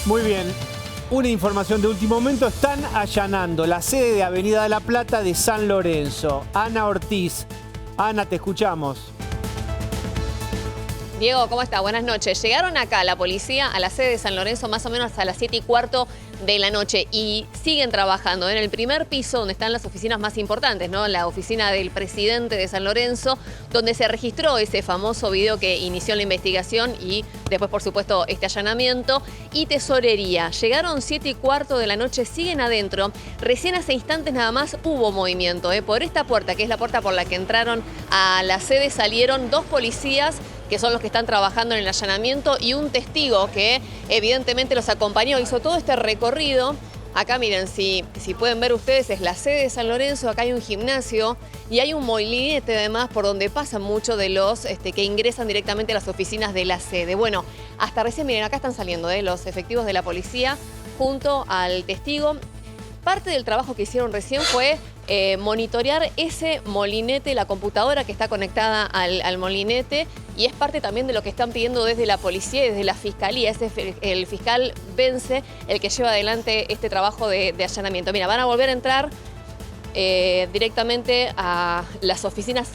Muy bien. Una información de último momento. Están allanando la sede de Avenida de la Plata de San Lorenzo. Ana Ortiz. Ana, te escuchamos. Diego, ¿cómo está? Buenas noches. Llegaron acá la policía a la sede de San Lorenzo más o menos a las 7:15 de la noche y siguen trabajando en el primer piso donde están las oficinas más importantes, ¿no? La oficina del presidente de San Lorenzo, donde se registró ese famoso video que inició la investigación y después, por supuesto, este allanamiento. Y tesorería. Llegaron 7:15 de la noche, siguen adentro. Recién hace instantes nada más hubo movimiento, ¿eh? Por esta puerta, que es la puerta por la que entraron a la sede, salieron 2 policías que son los que están trabajando en el allanamiento, y un testigo que evidentemente los acompañó, hizo todo este recorrido. Acá miren, si pueden ver ustedes, es la sede de San Lorenzo, acá hay un gimnasio y hay un molinete además por donde pasan muchos de los que ingresan directamente a las oficinas de la sede. Bueno, hasta recién, miren, acá están saliendo los efectivos de la policía junto al testigo. Parte del trabajo que hicieron recién fue monitorear ese molinete, la computadora que está conectada al molinete, y es parte también de lo que están pidiendo desde la policía y desde la fiscalía. Es el fiscal Vence el que lleva adelante este trabajo de allanamiento. Mira, van a volver a entrar directamente a las oficinas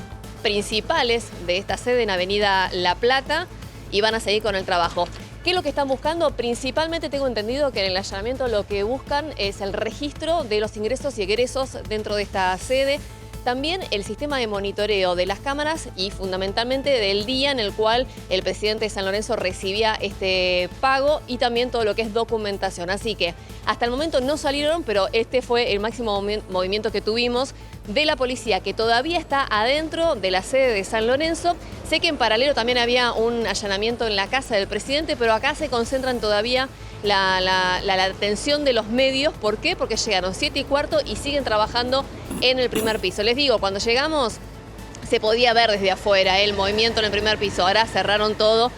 principales de esta sede en Avenida La Plata y van a seguir con el trabajo. ¿Qué es lo que están buscando? Principalmente tengo entendido que en el allanamiento lo que buscan es el registro de los ingresos y egresos dentro de esta sede. También el sistema de monitoreo de las cámaras y fundamentalmente del día en el cual el presidente de San Lorenzo recibía este pago, y también todo lo que es documentación. Así que hasta el momento no salieron, pero este fue el máximo movimiento que tuvimos de la policía, que todavía está adentro de la sede de San Lorenzo. Sé que en paralelo también había un allanamiento en la casa del presidente, pero acá se concentran todavía la atención de los medios. ¿Por qué? Porque llegaron 7:15 y siguen trabajando en el primer piso. Les digo, cuando llegamos se podía ver desde afuera el movimiento en el primer piso. Ahora cerraron todo,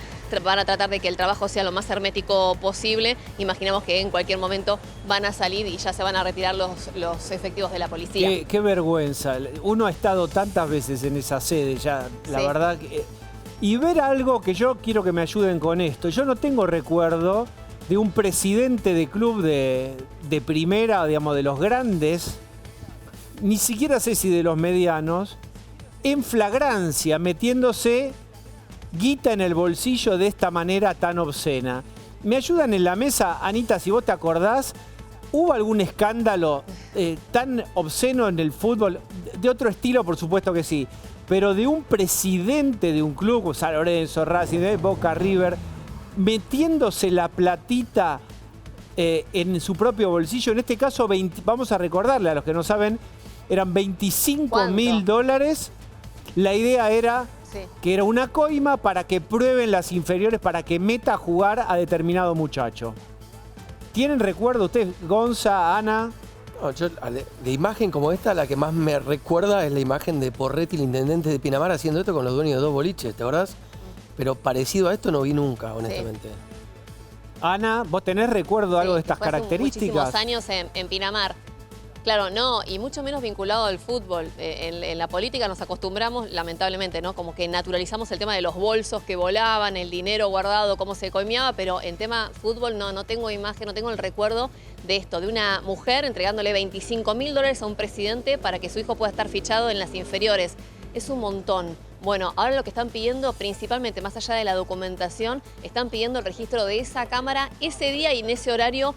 van a tratar de que el trabajo sea lo más hermético posible. Imaginamos que en cualquier momento van a salir y ya se van a retirar los efectivos de la policía. Qué vergüenza. Uno ha estado tantas veces en esa sede ya, la verdad. Y ver algo que yo quiero que me ayuden con esto. Yo no tengo recuerdo de un presidente de club de primera, digamos, de los grandes, ni siquiera sé si de los medianos, en flagrancia, metiéndose guita en el bolsillo de esta manera tan obscena. ¿Me ayudan en la mesa, Anita, si vos te acordás? ¿Hubo algún escándalo tan obsceno en el fútbol? De otro estilo, por supuesto que sí, pero de un presidente de un club, San Lorenzo, Racing, Boca, River, metiéndose la platita en su propio bolsillo. En este caso, vamos a recordarle a los que no saben, eran $25.000. La idea era que era una coima para que prueben las inferiores, para que meta a jugar a determinado muchacho. ¿Tienen recuerdo ustedes, Gonza, Ana? No, yo, de imagen como esta, la que más me recuerda es la imagen de Porretti, el intendente de Pinamar, haciendo esto con los dueños de 2 boliches, ¿te acordás? Pero parecido a esto no vi nunca, honestamente. Ana, ¿vos tenés recuerdo algo de estas características? Muchísimos años en Pinamar. Claro, no, y mucho menos vinculado al fútbol. En la política nos acostumbramos, lamentablemente, ¿no? Como que naturalizamos el tema de los bolsos que volaban, el dinero guardado, cómo se coimeaba, pero en tema fútbol no tengo imagen, no tengo el recuerdo de esto, de una mujer entregándole $25.000 a un presidente para que su hijo pueda estar fichado en las inferiores. Es un montón. Bueno, ahora lo que están pidiendo, principalmente, más allá de la documentación, están pidiendo el registro de esa cámara ese día y en ese horario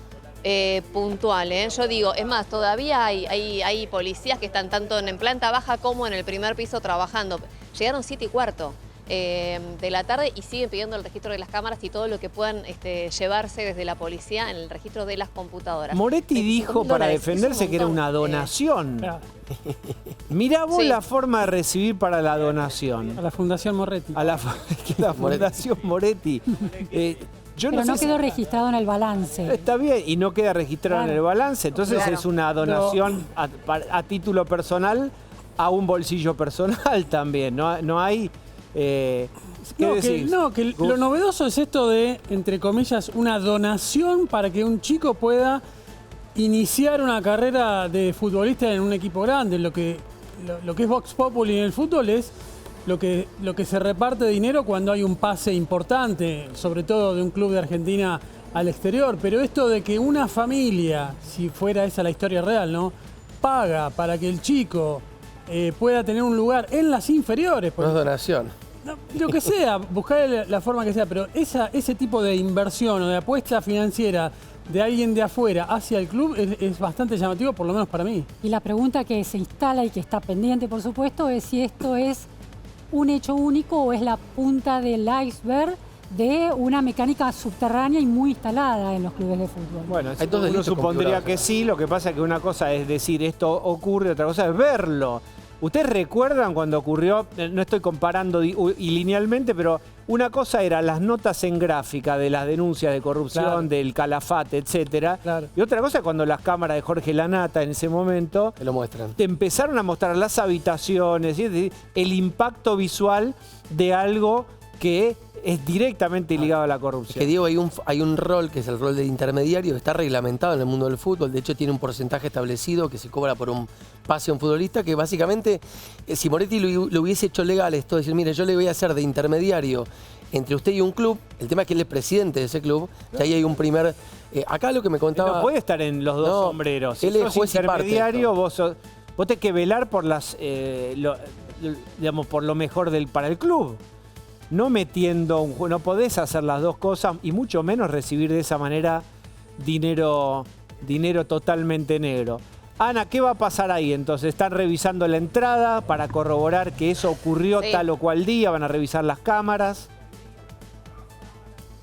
puntual. Yo digo, es más, todavía hay policías que están tanto en planta baja como en el primer piso trabajando. Llegaron 7:15 de la tarde y siguen pidiendo el registro de las cámaras y todo lo que puedan llevarse desde la policía en el registro de las computadoras. Moretti dijo para defenderse que era una donación. Mirá vos la forma de recibir para la donación. A la Fundación Moretti. A la Fundación Moretti. Pero no quedó registrado en el balance. Está bien, y no queda registrado en el balance. Entonces es una donación a título personal a un bolsillo personal también. No hay... lo novedoso es esto de, entre comillas, una donación para que un chico pueda iniciar una carrera de futbolista en un equipo grande. Lo que es Vox Populi en el fútbol es lo que se reparte de dinero cuando hay un pase importante, sobre todo de un club de Argentina al exterior, pero esto de que una familia, si fuera esa la historia real, ¿no?, paga para que el chico pueda tener un lugar en las inferiores. No es donación. No, lo que sea, buscar la forma que sea, pero ese tipo de inversión o de apuesta financiera de alguien de afuera hacia el club es bastante llamativo, por lo menos para mí. Y la pregunta que se instala y que está pendiente, por supuesto, es si esto es un hecho único o es la punta del iceberg de una mecánica subterránea y muy instalada en los clubes de fútbol. Bueno, Hay dos uno delitos supondría que configurados. sí, lo que pasa es que una cosa es decir esto ocurre, otra cosa es verlo. ¿Ustedes recuerdan cuando ocurrió? No estoy comparando y linealmente, pero una cosa era las notas en gráfica de las denuncias de corrupción, Claro. del calafate, etcétera. Claro. Y otra cosa cuando las cámaras de Jorge Lanata en ese momento Te lo muestran. te empezaron a mostrar las habitaciones, ¿sí? Es decir, el impacto visual de algo que es directamente ligado a la Es corrupción. que Diego, hay un rol que es el rol del intermediario, que está reglamentado en el mundo del fútbol. De hecho, tiene un porcentaje establecido que se cobra por un pase a un futbolista, que básicamente, si Moretti lo hubiese hecho legal, esto es decir, mire, yo le voy a hacer de intermediario entre usted y un club, el tema es que él es presidente de ese club, que ahí hay un primer... acá lo que me contaba... No puede estar en los dos No, sombreros. Si él es sos juez y parte de intermediario, esto. vos tenés que velar por digamos, por lo mejor para el club. No metiendo no podés hacer las dos cosas y mucho menos recibir de esa manera dinero totalmente negro. Ana, ¿qué va a pasar ahí entonces? ¿Están revisando la entrada para corroborar que eso ocurrió Sí. tal o cual día? ¿Van a revisar las cámaras?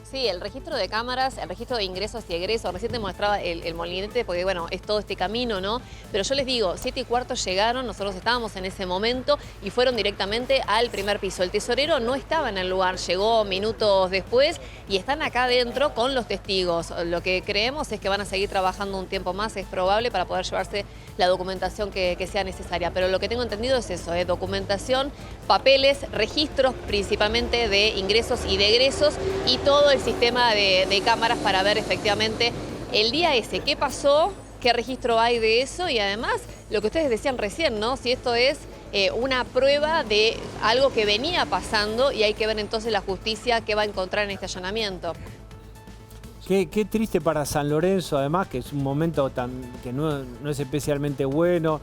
Sí, el registro de cámaras, el registro de ingresos y egresos. Recién te mostraba el molinete porque, bueno, es todo este camino, ¿no? Pero yo les digo, 7:15 llegaron, nosotros estábamos en ese momento y fueron directamente al primer piso. El tesorero no estaba en el lugar, llegó minutos después y están acá adentro con los testigos. Lo que creemos es que van a seguir trabajando un tiempo más, es probable, para poder llevarse la documentación que sea necesaria. Pero lo que tengo entendido es eso, documentación, papeles, registros principalmente de ingresos y de egresos y todo el sistema de cámaras para ver efectivamente el día ese, qué pasó, qué registro hay de eso y además lo que ustedes decían recién, ¿no? Si esto es una prueba de algo que venía pasando y hay que ver entonces la justicia qué va a encontrar en este allanamiento. Qué triste para San Lorenzo, además, que es un momento que no es especialmente bueno.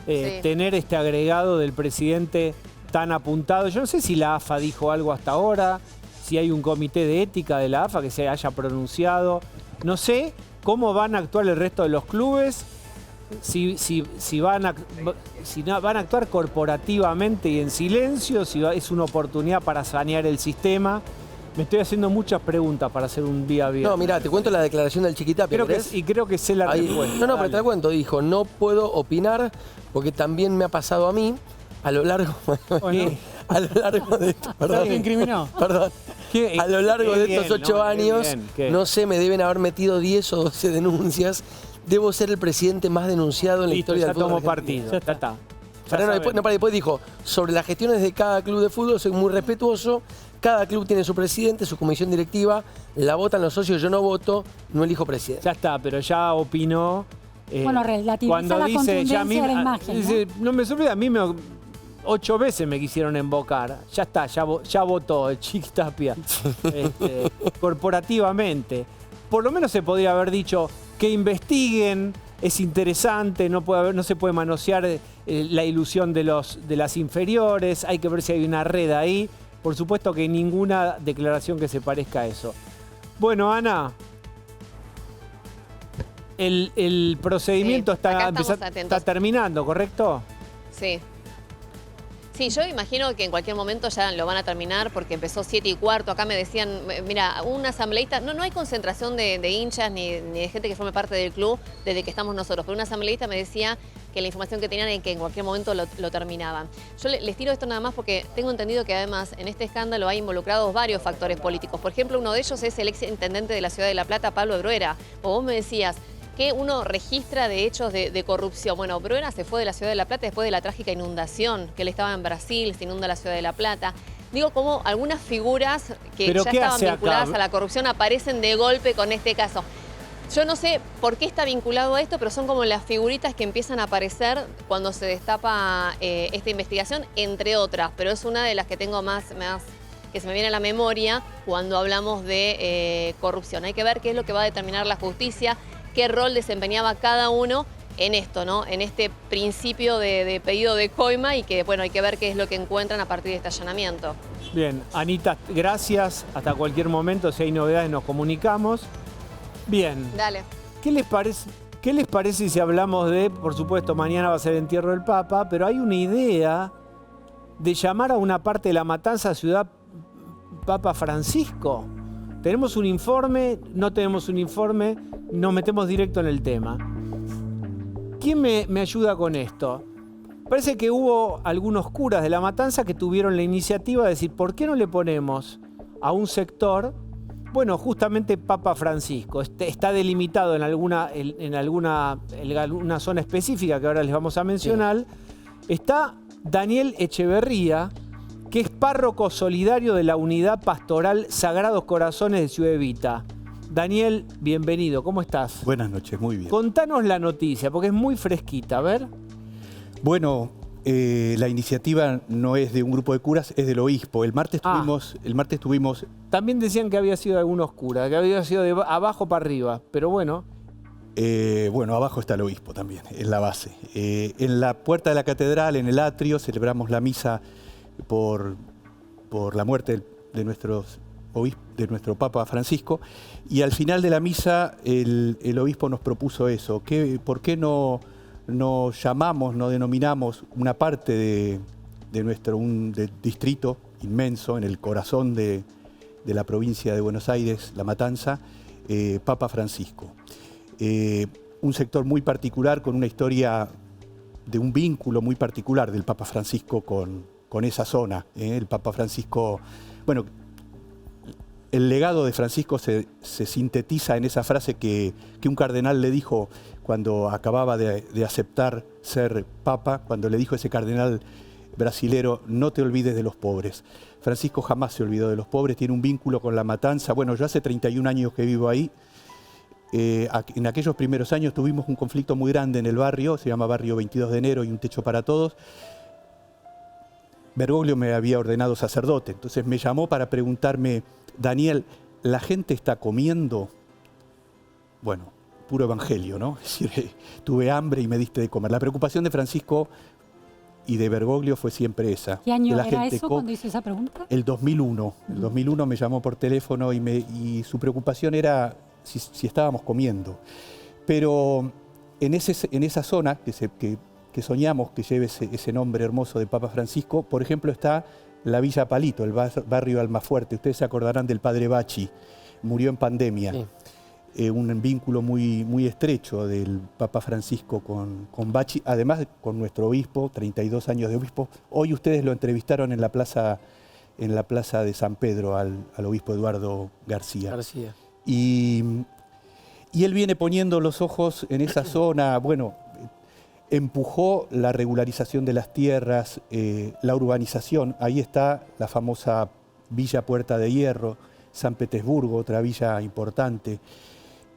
Sí. Tener este agregado del presidente tan apuntado. Yo no sé si la AFA dijo algo hasta ahora, si hay un comité de ética de la AFA que se haya pronunciado. No sé cómo van a actuar el resto de los clubes, si van a actuar corporativamente y en silencio, si es una oportunidad para sanear el sistema. Me estoy haciendo muchas preguntas para hacer un día bien. No, mirá, te cuento la declaración del Chiquitapia. Creo que sé la respuesta. No, pero Dale. te la cuento. Dijo, no puedo opinar porque también me ha pasado a mí a lo largo... ¿Qué? A lo largo de esto, ¿Se perdón. incriminó? Perdón. ¿Qué? A lo largo Qué de bien, estos 8 ¿no? Qué años, bien, ¿qué? no sé, me deben haber metido 10 o 12 denuncias. Debo ser el presidente más denunciado en la Listo, historia ya del fútbol tomo argentino. partido. Ya está. Pero no, después dijo, sobre las gestiones de cada club de fútbol soy muy respetuoso. Cada club tiene su presidente, su comisión directiva, la votan los socios, yo no voto, no elijo presidente. Ya está, pero ya opinó. Bueno, relativiza cuando la dice, contundencia ya a mí, de la imagen, dice, no me sorprende, a mí 8 veces me quisieron invocar. Ya está, ya votó el Chiquitapia corporativamente. Por lo menos se podría haber dicho que investiguen, es interesante, no se puede manosear la ilusión de las inferiores, hay que ver si hay una red ahí. Por supuesto que ninguna declaración que se parezca a eso. Bueno, Ana, el procedimiento Sí, acá estamos está atentos. terminando, ¿correcto? Sí. Sí, yo imagino que en cualquier momento ya lo van a terminar porque empezó 7:15. Acá me decían, mira, un asambleísta, no hay concentración de hinchas ni de gente que forme parte del club desde que estamos nosotros, pero un asambleísta me decía que la información que tenían es que en cualquier momento lo terminaban. Yo les tiro esto nada más porque tengo entendido que además en este escándalo hay involucrados varios factores políticos. Por ejemplo, uno de ellos es el ex intendente de la ciudad de La Plata, Pablo Bruera. O vos me decías que uno registra de hechos de corrupción. Bueno, Bruera se fue de la ciudad de La Plata después de la trágica inundación, que él estaba en Brasil, se inunda la ciudad de La Plata. Digo, como algunas figuras que ¿Pero ya qué estaban hace acá? vinculadas a la corrupción aparecen de golpe con este caso. Yo no sé por qué está vinculado a esto, pero son como las figuritas que empiezan a aparecer cuando se destapa esta investigación, entre otras. Pero es una de las que tengo más que se me viene a la memoria cuando hablamos de corrupción. Hay que ver qué es lo que va a determinar la justicia, qué rol desempeñaba cada uno en esto, ¿no? En este principio de pedido de coima y que, bueno, hay que ver qué es lo que encuentran a partir de este allanamiento. Bien, Anita, gracias. Hasta cualquier momento, si hay novedades, nos comunicamos. Bien. Dale. ¿Qué les parece si hablamos de, por supuesto, mañana va a ser el entierro del Papa, pero hay una idea de llamar a una parte de la matanza Ciudad Papa Francisco? ¿Tenemos un informe? ¿No tenemos un informe? Nos metemos directo en el tema. ¿Quién me ayuda con esto? Parece que hubo algunos curas de la matanza que tuvieron la iniciativa de decir, ¿por qué no le ponemos a un sector? Bueno, justamente Papa Francisco. Está delimitado en alguna zona específica que ahora les vamos a mencionar. Sí. Está Daniel Echeverría, que es párroco solidario de la Unidad Pastoral Sagrados Corazones de Ciudad Evita. Daniel, bienvenido, ¿cómo estás? Buenas noches, muy bien. Contanos la noticia, porque es muy fresquita, a ver. Bueno, la iniciativa no es de un grupo de curas, es del obispo. El martes tuvimos... También decían que había sido de algunos curas, que había sido de abajo para arriba, pero bueno. Bueno, abajo está el obispo también, en la base. En la puerta de la catedral, en el atrio, celebramos la misa por la muerte de nuestro Papa Francisco, y al final de la misa el obispo nos propuso eso, ¿por qué no llamamos, no denominamos una parte de distrito inmenso en el corazón de la provincia de Buenos Aires, La Matanza, Papa Francisco? Un sector muy particular, con una historia de un vínculo muy particular del Papa Francisco con esa zona. El Papa Francisco, bueno, el legado de Francisco se sintetiza en esa frase que un cardenal le dijo cuando acababa de aceptar ser papa, cuando le dijo a ese cardenal brasilero, no te olvides de los pobres. Francisco jamás se olvidó de los pobres, tiene un vínculo con La Matanza. Bueno, yo hace 31 años que vivo ahí. En aquellos primeros años tuvimos un conflicto muy grande en el barrio, se llama Barrio 22 de Enero y Un Techo para Todos. Bergoglio me había ordenado sacerdote, entonces me llamó para preguntarme, Daniel, ¿la gente está comiendo? Bueno, puro evangelio, ¿no? Es decir, tuve hambre y me diste de comer. La preocupación de Francisco y de Bergoglio fue siempre esa. ¿Qué año era eso cuando hizo esa pregunta? El 2001. El 2001 me llamó por teléfono y su preocupación era si estábamos comiendo. Pero en esa zona que soñamos que lleve ese nombre hermoso de Papa Francisco, por ejemplo, está la Villa Palito, el barrio Almafuerte. Ustedes se acordarán del padre Bachi, murió en pandemia. Sí. Un vínculo muy estrecho del Papa Francisco con Bachi, además con nuestro obispo, 32 años de obispo. Hoy ustedes lo entrevistaron en la plaza de San Pedro al obispo Eduardo García. Y él viene poniendo los ojos en esa zona, bueno, empujó la regularización de las tierras, la urbanización. Ahí está la famosa Villa Puerta de Hierro, San Petersburgo, otra villa importante.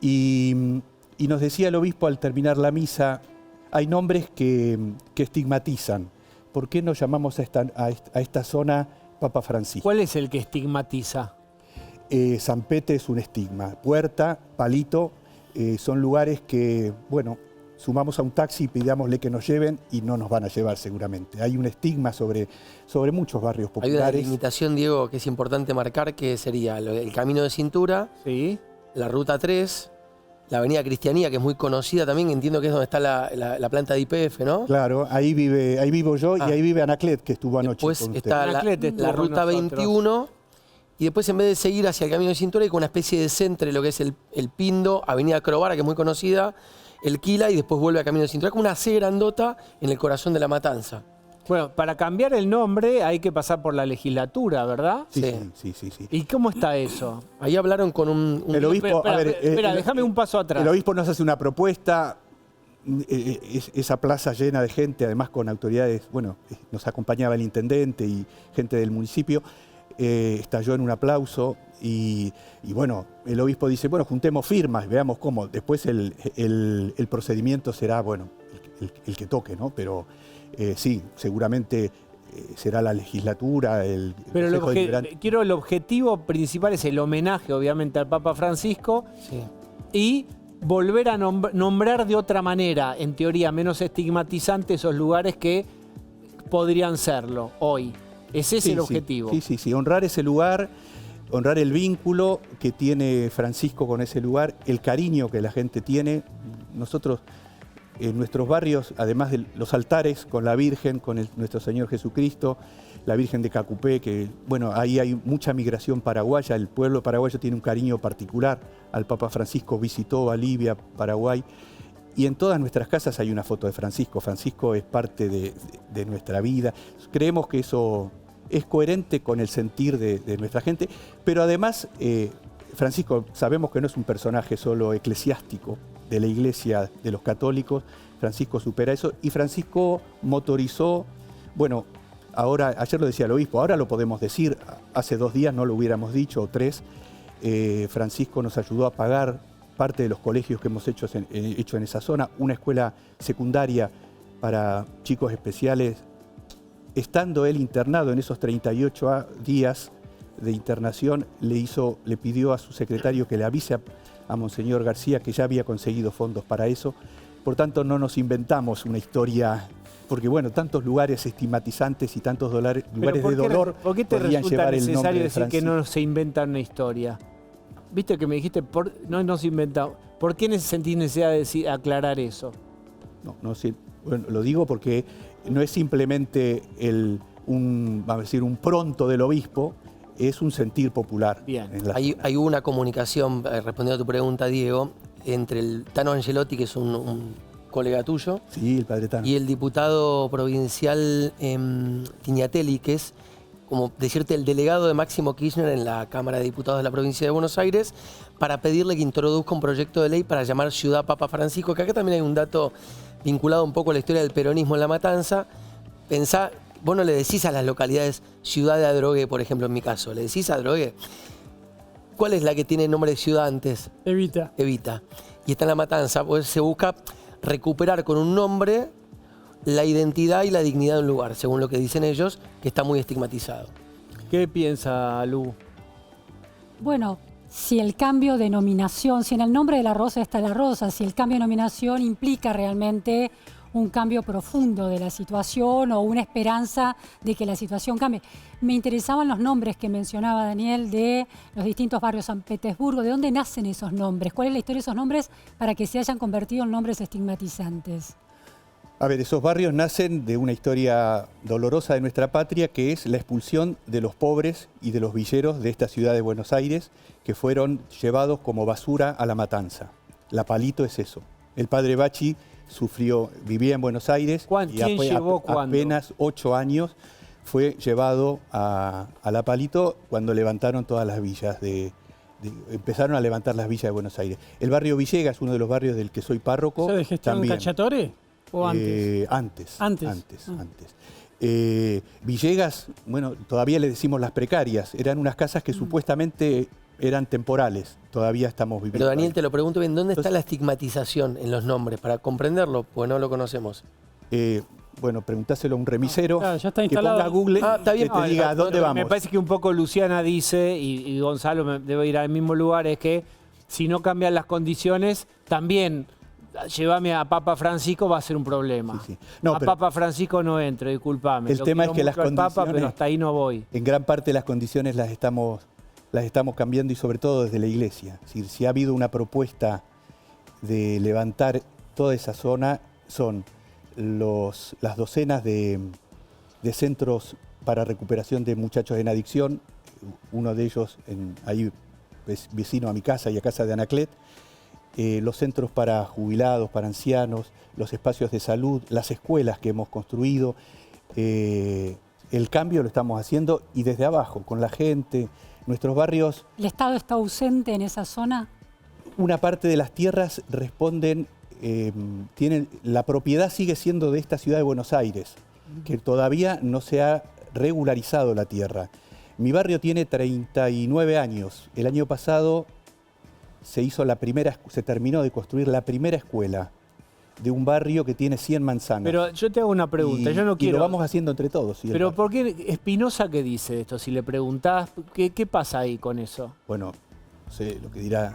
Y nos decía el obispo al terminar la misa, hay nombres que estigmatizan. ¿Por qué no llamamos a esta zona Papa Francisco? ¿Cuál es el que estigmatiza? San Pete es un estigma. Puerta, Palito, son lugares que, bueno, sumamos a un taxi y pidámosle que nos lleven y no nos van a llevar seguramente. Hay un estigma sobre muchos barrios populares. Hay una limitación, Diego, que es importante marcar, que sería el Camino de Cintura, sí, la Ruta 3, la Avenida Cristianía, que es muy conocida también, entiendo que es donde está la planta de YPF, ¿no? Claro, ahí vivo yo y ahí vive Anaclet, que estuvo anoche después con está la Ruta 21, y después en vez de seguir hacia el Camino de Cintura hay con una especie de centro, lo que es el Pindo, Avenida Crovara, que es muy conocida, el Quila, y después vuelve a Camino de Cintura, como una C grandota en el corazón de La Matanza. Bueno, para cambiar el nombre hay que pasar por la legislatura, ¿verdad? Sí. ¿Y cómo está eso? Ahí hablaron con el obispo... Espera, déjame un paso atrás. El obispo nos hace una propuesta, esa plaza llena de gente, además con autoridades, bueno, nos acompañaba el intendente y gente del municipio, estalló en un aplauso y bueno, el obispo dice, bueno, juntemos firmas, veamos cómo. Después el procedimiento será, bueno, el que toque, ¿no? Pero sí, seguramente será la legislatura, el Pero Consejo Deliberante. el objetivo principal es el homenaje, obviamente, al Papa Francisco Sí. y volver a nombrar de otra manera, en teoría menos estigmatizante, esos lugares que podrían serlo hoy. Ese es el objetivo. Sí, honrar ese lugar, honrar el vínculo que tiene Francisco con ese lugar, el cariño que la gente tiene. Nosotros, en nuestros barrios, además de los altares con la Virgen, con nuestro Señor Jesucristo, la Virgen de Cacupé, que bueno, ahí hay mucha migración paraguaya, el pueblo paraguayo tiene un cariño particular al Papa Francisco, visitó Bolivia, Paraguay, y en todas nuestras casas hay una foto de Francisco. Francisco es parte de nuestra vida. Creemos que eso es coherente con el sentir de nuestra gente, pero además Francisco sabemos que no es un personaje solo eclesiástico de la Iglesia de los católicos. Francisco supera eso y Francisco motorizó, bueno, ahora, ayer lo decía el obispo, ahora lo podemos decir, hace 2 días no lo hubiéramos dicho, o 3, Francisco nos ayudó a pagar parte de los colegios que hemos hecho en esa zona, una escuela secundaria para chicos especiales. Estando él internado en esos 38 días de internación, le pidió a su secretario que le avise a Monseñor García que ya había conseguido fondos para eso. Por tanto, no nos inventamos una historia, porque bueno, tantos lugares estigmatizantes y tantos lugares de dolor ¿por qué te podrían resulta llevar el nombre necesario de decir que Francisco. no se inventa una historia? Viste que me dijiste, no se inventa. ¿Por qué sentís necesidad de aclarar eso? No sé, bueno, lo digo porque no es simplemente vamos a decir, un pronto del obispo, es un sentir popular. Bien. En la Hay zona. una comunicación, respondiendo a tu pregunta, Diego, entre el Tano Angelotti, que es un colega tuyo, Sí, el padre Tano. y el diputado provincial Tignatelli, que es, como decirte, el delegado de Máximo Kirchner en la Cámara de Diputados de la provincia de Buenos Aires, para pedirle que introduzca un proyecto de ley para llamar Ciudad Papa Francisco, que acá también hay un dato vinculado un poco a la historia del peronismo en La Matanza. Pensá, vos no le decís a las localidades Ciudad de Adrogué, por ejemplo, en mi caso, le decís Adrogué. ¿Cuál es la que tiene nombre de ciudad antes? Evita. Evita. Y está en La Matanza, pues se busca recuperar con un nombre la identidad y la dignidad de un lugar, según lo que dicen ellos, que está muy estigmatizado. ¿Qué piensa Lu? Bueno, si el cambio de nominación, si en el nombre de la rosa está la rosa, si el cambio de nominación implica realmente un cambio profundo de la situación o una esperanza de que la situación cambie. Me interesaban los nombres que mencionaba Daniel de los distintos barrios San Petersburgo. ¿De dónde nacen esos nombres? ¿Cuál es la historia de esos nombres para que se hayan convertido en nombres estigmatizantes? A ver, esos barrios nacen de una historia dolorosa de nuestra patria, que es la expulsión de los pobres y de los villeros de esta ciudad de Buenos Aires, que fueron llevados como basura a La Matanza. La Palito es eso. El padre Bachi vivía en Buenos Aires y ¿Quién llegó cuándo? apenas 8 años fue llevado a La Palito cuando levantaron todas las villas empezaron a levantar las villas de Buenos Aires. El barrio Villegas, uno de los barrios del que soy párroco, ¿Eso de gestión también. Cacciatore o antes? Antes. Villegas, bueno, todavía le decimos las precarias. Eran unas casas que supuestamente eran temporales. Todavía estamos viviendo. Pero Daniel, ahí. te lo pregunto bien, ¿dónde está Entonces- la estigmatización en los nombres? Para comprenderlo, pues no lo conocemos. Bueno, preguntáselo a un remisero Claro, ya está que instalado. ponga Google Está bien. que te diga a dónde vamos. Me parece que un poco Luciana dice, y Gonzalo debe ir al mismo lugar, es que si no cambian las condiciones, también llévame a Papa Francisco va a ser un problema. Sí. No, a pero Papa Francisco no entro, discúlpame. el tema quiero es que las mucho al Papa, condiciones- pero hasta ahí no voy. En gran parte las condiciones las estamos cambiando y sobre todo desde la Iglesia. Es decir, si ha habido una propuesta de levantar toda esa zona, son las docenas de centros para recuperación de muchachos en adicción, uno de ellos ahí es vecino a mi casa y a casa de Anaclet, los centros para jubilados, para ancianos, los espacios de salud, las escuelas que hemos construido. El cambio lo estamos haciendo y desde abajo, con la gente, nuestros barrios. ¿El Estado está ausente en esa zona? Una parte de las tierras responden, la propiedad sigue siendo de esta ciudad de Buenos Aires, que todavía no se ha regularizado la tierra. Mi barrio tiene 39 años. El año pasado se terminó de construir la primera escuela de un barrio que tiene 100 manzanas. Pero yo te hago una pregunta, yo no Y quiero... lo vamos haciendo entre todos. ¿Sí? Pero ¿por qué Espinosa qué dice esto? Si le preguntás, ¿qué pasa ahí con eso? Bueno, no sé lo que dirá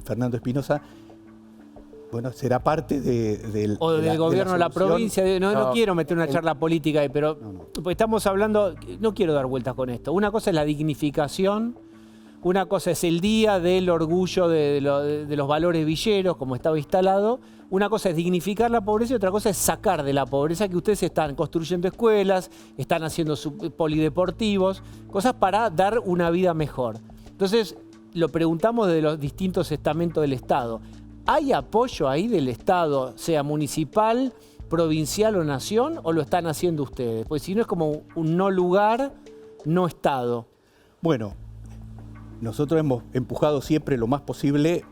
Fernando Espinosa. Bueno, será parte del gobierno de la solución. provincia. No quiero meter una charla política ahí, pero pues estamos hablando, no quiero dar vueltas con esto. Una cosa es la dignificación, una cosa es el día del orgullo de los valores villeros, como estaba instalado. Una cosa es dignificar la pobreza y otra cosa es sacar de la pobreza, que ustedes están construyendo escuelas, están haciendo polideportivos, cosas para dar una vida mejor. Entonces, lo preguntamos de los distintos estamentos del Estado. ¿Hay apoyo ahí del Estado, sea municipal, provincial o nación, o lo están haciendo ustedes? Pues si no es como un no lugar, no Estado. Bueno, nosotros hemos empujado siempre lo más posible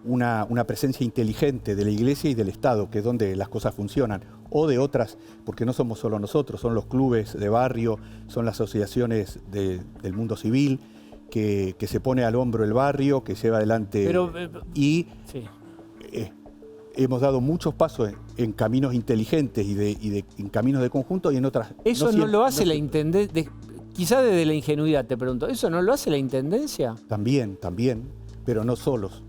una presencia inteligente de la Iglesia y del Estado, que es donde las cosas funcionan, o de otras, porque no somos solo nosotros, son los clubes de barrio, son las asociaciones del mundo civil, que se pone al hombro el barrio, que lleva adelante Sí. Hemos dado muchos pasos en caminos inteligentes en caminos de conjunto y en otras. Eso no lo hace la Intendencia, quizás desde la ingenuidad te pregunto, ¿eso no lo hace la Intendencia? También, pero no solos.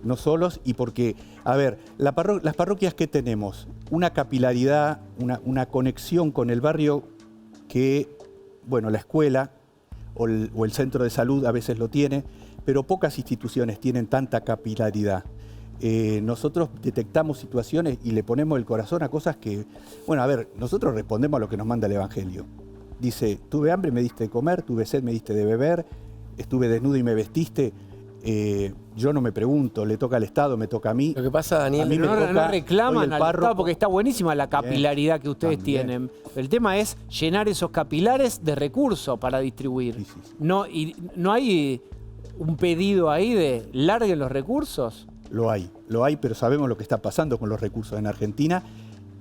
No solos y porque, a ver, las parroquias que tenemos, una capilaridad, una conexión con el barrio que, bueno, la escuela o el centro de salud a veces lo tiene, pero pocas instituciones tienen tanta capilaridad. Nosotros detectamos situaciones y le ponemos el corazón a cosas que, bueno, a ver, nosotros respondemos a lo que nos manda el Evangelio. Dice, tuve hambre, me diste de comer, tuve sed, me diste de beber, estuve desnudo y me vestiste. Yo no me pregunto, le toca al Estado, me toca a mí. Lo que pasa, Daniel, a mí me toca, no reclaman soy el al párroco. Estado porque está buenísima la capilaridad que ustedes tienen. El tema es llenar esos capilares de recursos para distribuir. Sí. No hay un pedido ahí de larguen los recursos. Lo hay, pero sabemos lo que está pasando con los recursos en Argentina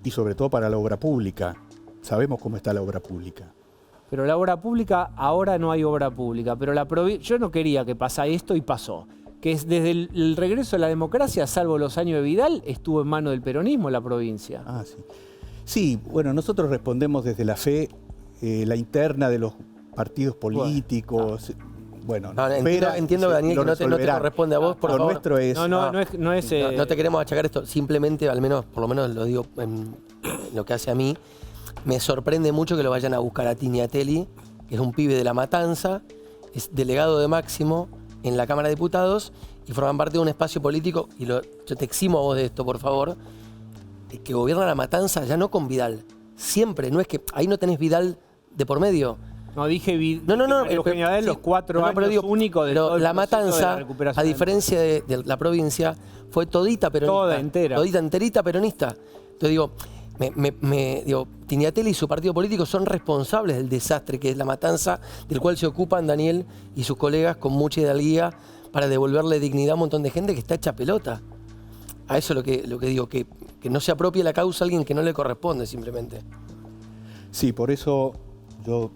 y sobre todo para la obra pública. Sabemos cómo está la obra pública. Pero la obra pública, ahora no hay obra pública. Pero yo no quería que pasara esto y pasó. Que es desde el regreso de la democracia, salvo los años de Vidal, estuvo en manos del peronismo la provincia. Ah, sí. Sí, bueno, nosotros respondemos desde la fe, la interna de los partidos políticos. Bueno, entiendo, Daniel, que no te corresponde a vos, por favor. Nuestro es... No te queremos achacar esto, simplemente, por lo menos lo digo en lo que hace a mí, me sorprende mucho que lo vayan a buscar a Tiniatelli, que es un pibe de La Matanza, es delegado de Máximo en la Cámara de Diputados y forman parte de un espacio político, y yo te eximo a vos de esto, por favor, que gobierna La Matanza ya no con Vidal, siempre, no es que ahí no tenés Vidal de por medio. No, dije No, Eugenio Adel, los 4 años únicos de todo el La proceso Matanza, de la recuperación. a diferencia de la provincia, fue todita peronista. Toda entera. Todita enterita peronista. Entonces digo, Tiniatelli y su partido político son responsables del desastre que es La Matanza, del cual se ocupan Daniel y sus colegas con mucha hidalguía para devolverle dignidad a un montón de gente que está hecha pelota. A eso lo que digo, que no se apropie la causa a alguien que no le corresponde simplemente. Sí, por eso yo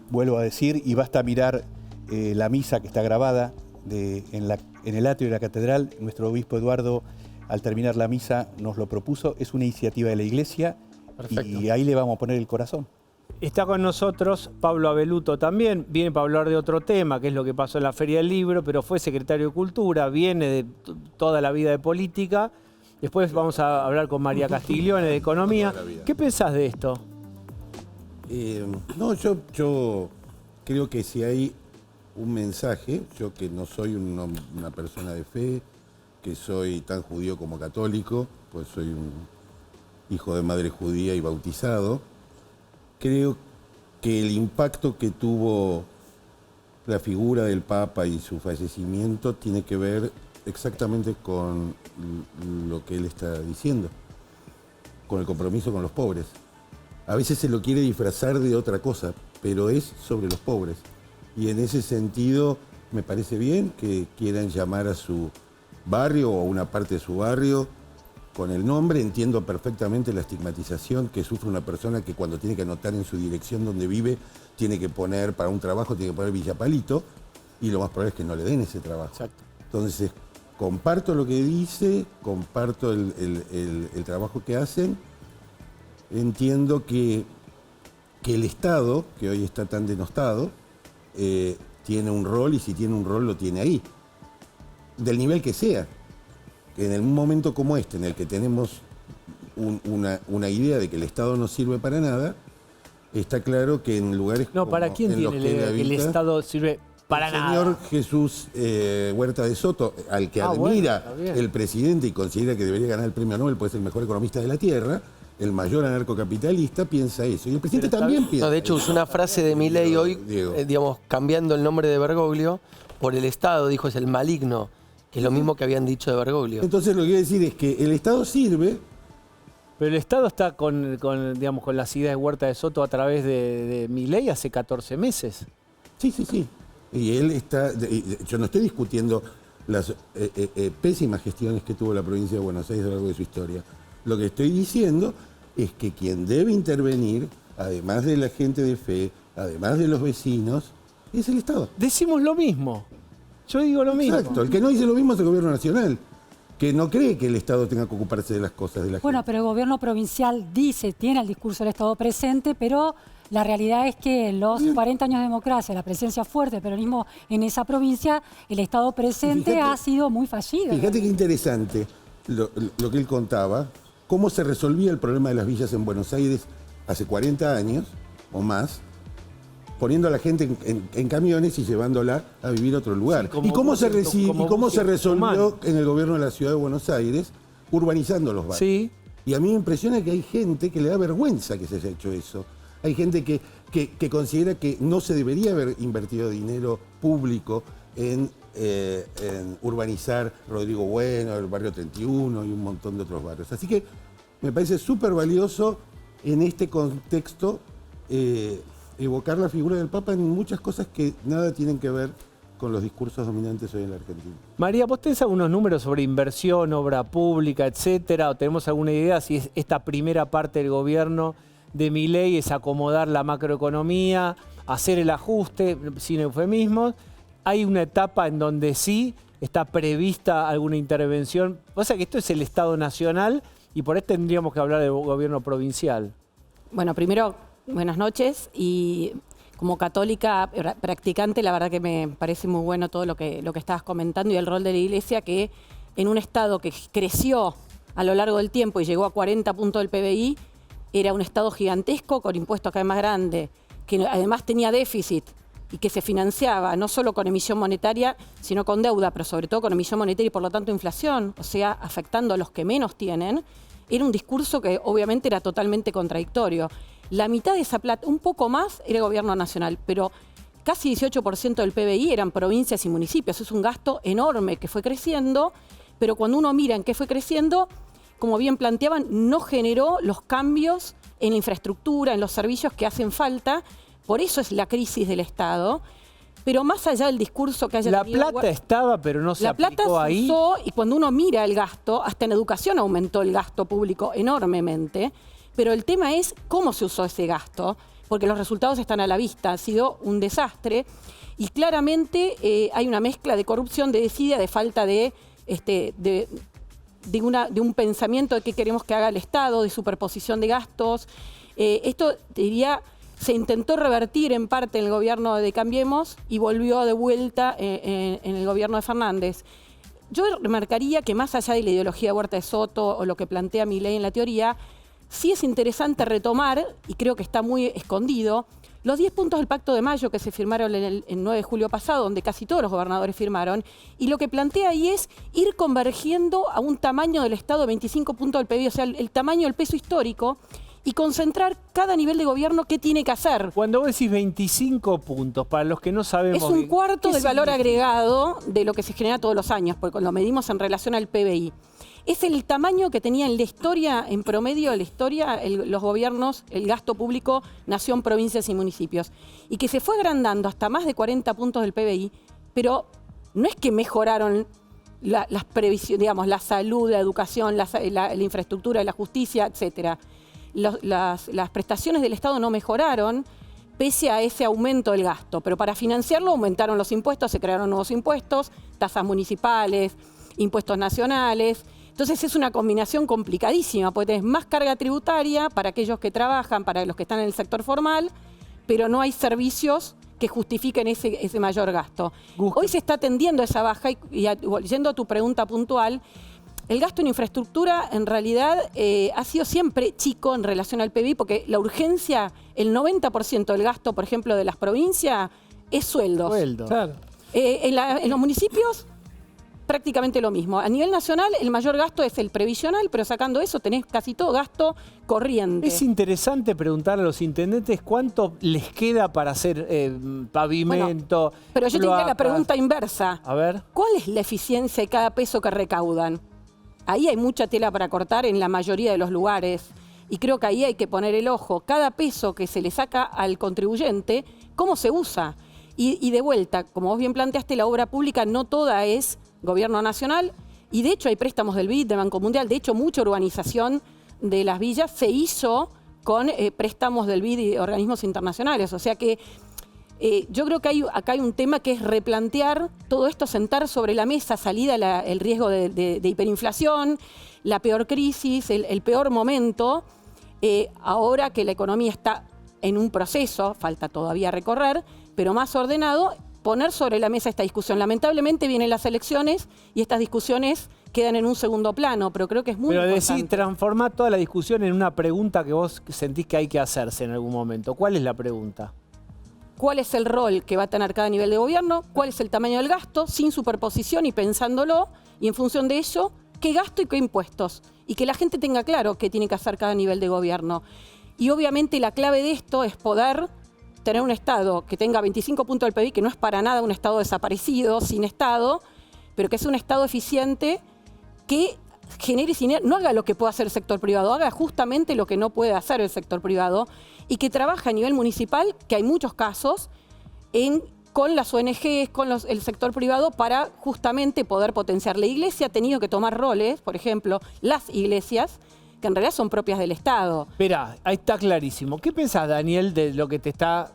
vuelvo a decir, y basta mirar la misa que está grabada en el atrio de la catedral. Nuestro obispo Eduardo, al terminar la misa, nos lo propuso. Es una iniciativa de la Iglesia. Perfecto. Y ahí le vamos a poner el corazón. Está con nosotros Pablo Abeluto también, viene para hablar de otro tema, que es lo que pasó en la Feria del Libro, pero fue secretario de Cultura, viene de toda la vida de política. Después vamos a hablar con María Castiglione de Economía. ¿Qué pensás de esto? Yo creo que si hay un mensaje, yo que no soy una persona de fe, que soy tan judío como católico, pues soy un hijo de madre judía y bautizado, creo que el impacto que tuvo la figura del Papa y su fallecimiento tiene que ver exactamente con lo que él está diciendo, con el compromiso con los pobres. A veces se lo quiere disfrazar de otra cosa, pero es sobre los pobres. Y en ese sentido me parece bien que quieran llamar a su barrio o a una parte de su barrio con el nombre. Entiendo perfectamente la estigmatización que sufre una persona que cuando tiene que anotar en su dirección donde vive, tiene que poner para un trabajo, tiene que poner Villa Palito, y lo más probable es que no le den ese trabajo. Exacto. Entonces, comparto lo que dice, comparto el trabajo que hacen. Entiendo que el Estado, que hoy está tan denostado, tiene un rol, y si tiene un rol lo tiene ahí, del nivel que sea. En un momento como este, en el que tenemos una idea de que el Estado no sirve para nada, está claro que en lugares No, ¿para quién en los tiene que él el habita, Estado sirve para el nada? señor Jesús Huerta de Soto, al que admira bueno, está bien. el presidente y considera que debería ganar el premio Nobel, pues es el mejor economista de la Tierra, el mayor anarcocapitalista, piensa eso. Y el presidente Pero también está piensa No, de hecho, eso. usó una frase de Milei hoy, Diego. digamos, cambiando el nombre de Bergoglio por el Estado, dijo, es el maligno, que es lo mismo que habían dicho de Bergoglio. Entonces lo que quiero decir es que el Estado sirve. Pero el Estado está con las ideas de Huerta de Soto a través de Milei hace 14 meses. Sí. Y él está. Yo no estoy discutiendo las pésimas gestiones que tuvo la provincia de Buenos Aires a lo largo de su historia. Lo que estoy diciendo es que quien debe intervenir, además de la gente de fe, además de los vecinos, es el Estado. Decimos lo mismo. Yo digo lo mismo. Exacto. El que no dice lo mismo es el gobierno nacional, que no cree que el Estado tenga que ocuparse de las cosas de la Bueno, gente. pero el gobierno provincial tiene el discurso del Estado presente, pero la realidad es que en los 40 años de democracia, la presencia fuerte del peronismo en esa provincia, el Estado presente Fíjate- ha sido muy fallido. Fíjate qué interesante lo que él contaba, cómo se resolvía el problema de las villas en Buenos Aires hace 40 años o más, poniendo a la gente en camiones y llevándola a vivir a otro lugar. Sí, como ¿Y cómo buses se resolvió humanos. en el gobierno de la ciudad de Buenos Aires? Urbanizando los barrios. Sí. Y a mí me impresiona que hay gente que le da vergüenza que se haya hecho eso. Hay gente que considera que no se debería haber invertido dinero público en urbanizar Rodrigo Bueno, el barrio 31 y un montón de otros barrios. Así que me parece súper valioso en este contexto evocar la figura del Papa en muchas cosas que nada tienen que ver con los discursos dominantes hoy en la Argentina. María, ¿vos tenés algunos números sobre inversión, obra pública, etcétera? ¿O tenemos alguna idea si es esta primera parte del gobierno de Milei es acomodar la macroeconomía, hacer el ajuste, sin eufemismos? ¿Hay una etapa en donde sí está prevista alguna intervención? O sea que esto es el Estado Nacional y por ahí tendríamos que hablar del gobierno provincial. Bueno, primero, buenas noches, y como católica practicante, la verdad que me parece muy bueno todo lo que estabas comentando y el rol de la Iglesia, que en un Estado que creció a lo largo del tiempo y llegó a 40 puntos del PBI, era un Estado gigantesco con impuestos cada vez más grandes, que además tenía déficit y que se financiaba no solo con emisión monetaria, sino con deuda, pero sobre todo con emisión monetaria y por lo tanto inflación, o sea, afectando a los que menos tienen. Era un discurso que obviamente era totalmente contradictorio. La mitad de esa plata, un poco más, era el gobierno nacional, pero casi 18% del PBI eran provincias y municipios. Es un gasto enorme que fue creciendo, pero cuando uno mira en qué fue creciendo, como bien planteaban, no generó los cambios en la infraestructura, en los servicios que hacen falta. Por eso es la crisis del Estado. Pero más allá del discurso que haya La tenido... plata estaba, pero no se La plata aplicó se ahí. usó, y cuando uno mira el gasto, hasta en educación aumentó el gasto público enormemente, pero el tema es cómo se usó ese gasto, porque los resultados están a la vista, ha sido un desastre, y claramente hay una mezcla de corrupción, de desidia, de falta de un pensamiento de qué queremos que haga el Estado, de superposición de gastos. Esto, te diría, se intentó revertir en parte en el gobierno de Cambiemos y volvió de vuelta en el gobierno de Fernández. Yo remarcaría que más allá de la ideología de Huerta de Soto o lo que plantea Milei en la teoría, sí es interesante retomar, y creo que está muy escondido, los 10 puntos del Pacto de Mayo que se firmaron el 9 de julio pasado, donde casi todos los gobernadores firmaron, y lo que plantea ahí es ir convergiendo a un tamaño del Estado de 25 puntos del PIB, o sea, el tamaño del peso histórico, y concentrar cada nivel de gobierno qué tiene que hacer. Cuando vos decís 25 puntos, para los que no sabemos... Es un cuarto ¿qué del valor significa? agregado de lo que se genera todos los años, porque lo medimos en relación al PBI. Es el tamaño que tenía en la historia, en promedio de la historia, los gobiernos, el gasto público, nación, provincias y municipios. Y que se fue agrandando hasta más de 40 puntos del PBI, pero no es que mejoraron las previsiones, digamos, la salud, la educación, la infraestructura, la justicia, etcétera. Las prestaciones del Estado no mejoraron pese a ese aumento del gasto, pero para financiarlo aumentaron los impuestos, se crearon nuevos impuestos, tasas municipales, impuestos nacionales. Entonces es una combinación complicadísima, porque tenés más carga tributaria para aquellos que trabajan, para los que están en el sector formal, pero no hay servicios que justifiquen ese mayor gasto. Hoy se está atendiendo esa baja y yendo a tu pregunta puntual, el gasto en infraestructura en realidad ha sido siempre chico en relación al PBI, porque la urgencia, el 90% del gasto, por ejemplo, de las provincias es sueldos. Claro. En los municipios, prácticamente lo mismo. A nivel nacional, el mayor gasto es el previsional, pero sacando eso tenés casi todo gasto corriente. Es interesante preguntar a los intendentes cuánto les queda para hacer pavimento. Bueno, pero yo te diría la pregunta inversa. A ver. ¿Cuál es la eficiencia de cada peso que recaudan? Ahí hay mucha tela para cortar en la mayoría de los lugares. Y creo que ahí hay que poner el ojo. Cada peso que se le saca al contribuyente, ¿cómo se usa? Y de vuelta, como vos bien planteaste, la obra pública no toda es gobierno nacional. Y de hecho hay préstamos del BID, de Banco Mundial. De hecho, mucha urbanización de las villas se hizo con préstamos del BID y de organismos internacionales. O sea que yo creo que acá hay un tema que es replantear todo esto, sentar sobre la mesa, salida el riesgo de hiperinflación, la peor crisis, el peor momento. Ahora que la economía está en un proceso, falta todavía recorrer, pero más ordenado, poner sobre la mesa esta discusión. Lamentablemente vienen las elecciones y estas discusiones quedan en un segundo plano, pero creo que es muy importante. Pero decís, transformar toda la discusión en una pregunta que vos sentís que hay que hacerse en algún momento. ¿Cuál es la pregunta? ¿Cuál es el rol que va a tener cada nivel de gobierno? ¿Cuál es el tamaño del gasto? Sin superposición y pensándolo, y en función de ello, ¿qué gasto y qué impuestos? Y que la gente tenga claro qué tiene que hacer cada nivel de gobierno. Y obviamente la clave de esto es poder tener un Estado que tenga 25 puntos del PBI, que no es para nada un Estado desaparecido, sin Estado, pero que sea un Estado eficiente que genere sinergia, no haga lo que pueda hacer el sector privado, haga justamente lo que no puede hacer el sector privado y que trabaje a nivel municipal, que hay muchos casos, con las ONGs, con el sector privado para justamente poder potenciar. La Iglesia ha tenido que tomar roles, por ejemplo, las iglesias, que en realidad son propias del Estado. Esperá, ahí está clarísimo. ¿Qué pensás, Daniel, de lo que te está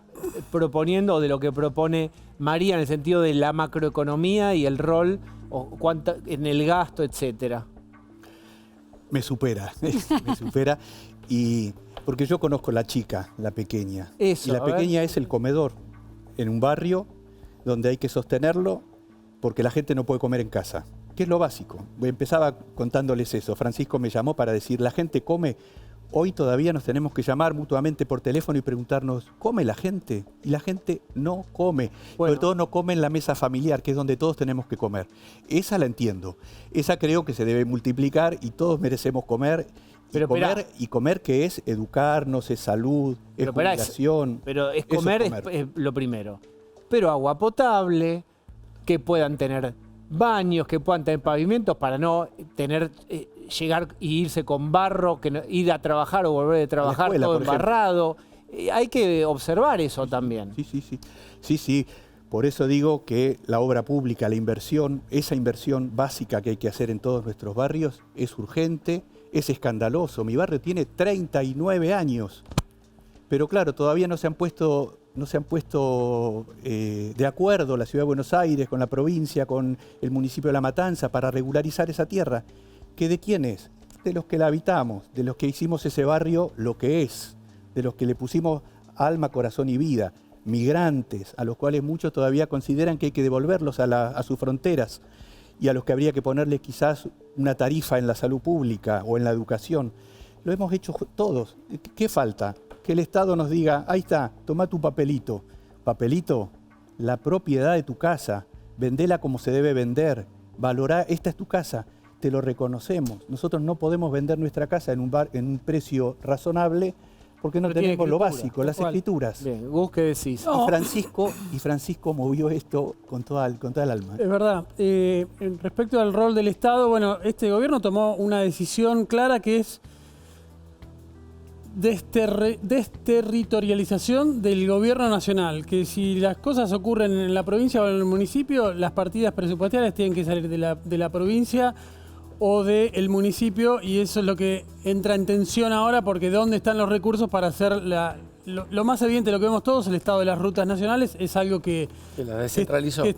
proponiendo o de lo que propone María en el sentido de la macroeconomía y el rol en el gasto, etcétera? Me supera, me supera. Y porque yo conozco la chica, la pequeña. Eso, y la pequeña es el comedor en un barrio donde hay que sostenerlo porque la gente no puede comer en casa. Que es lo básico. Empezaba contándoles eso. Francisco me llamó para decir, la gente come. Hoy todavía nos tenemos que llamar mutuamente por teléfono y preguntarnos, ¿come la gente? Y la gente no come. Bueno. Sobre todo no come en la mesa familiar, que es donde todos tenemos que comer. Esa la entiendo. Esa creo que se debe multiplicar y todos merecemos comer. Y comer que es educarnos, es salud, es jubilación. Pero es comer, es lo primero. Pero agua potable, que puedan tener baños, que puedan tener pavimentos para no tener llegar y irse con barro, ir a trabajar o volver de trabajar escuela, todo embarrado. Hay que observar eso también. Sí. Por eso digo que la obra pública, la inversión, esa inversión básica que hay que hacer en todos nuestros barrios es urgente, es escandaloso. Mi barrio tiene 39 años, pero claro, todavía no se han puesto de acuerdo la Ciudad de Buenos Aires con la provincia, con el municipio de La Matanza para regularizar esa tierra. ¿Que de quién es? De los que la habitamos, de los que hicimos ese barrio lo que es, de los que le pusimos alma, corazón y vida, migrantes, a los cuales muchos todavía consideran que hay que devolverlos a sus fronteras y a los que habría que ponerle quizás una tarifa en la salud pública o en la educación. Lo hemos hecho todos. ¿Qué falta? Que el Estado nos diga, ahí está, toma tu papelito. Papelito, la propiedad de tu casa, vendela como se debe vender, valorá, esta es tu casa, te lo reconocemos. Nosotros no podemos vender nuestra casa en un precio razonable porque no tenemos lo básico, las escrituras. Bien, ¿vos qué decís? No. Y Francisco movió esto con toda el alma. Es verdad. Respecto al rol del Estado, bueno, este gobierno tomó una decisión clara que es desterritorialización del gobierno nacional, que si las cosas ocurren en la provincia o en el municipio, las partidas presupuestarias tienen que salir de la provincia o del municipio, y eso es lo que entra en tensión ahora, porque ¿dónde están los recursos para hacer la lo más evidente, lo que vemos todos, el estado de las rutas nacionales, es algo que la descentralizó. que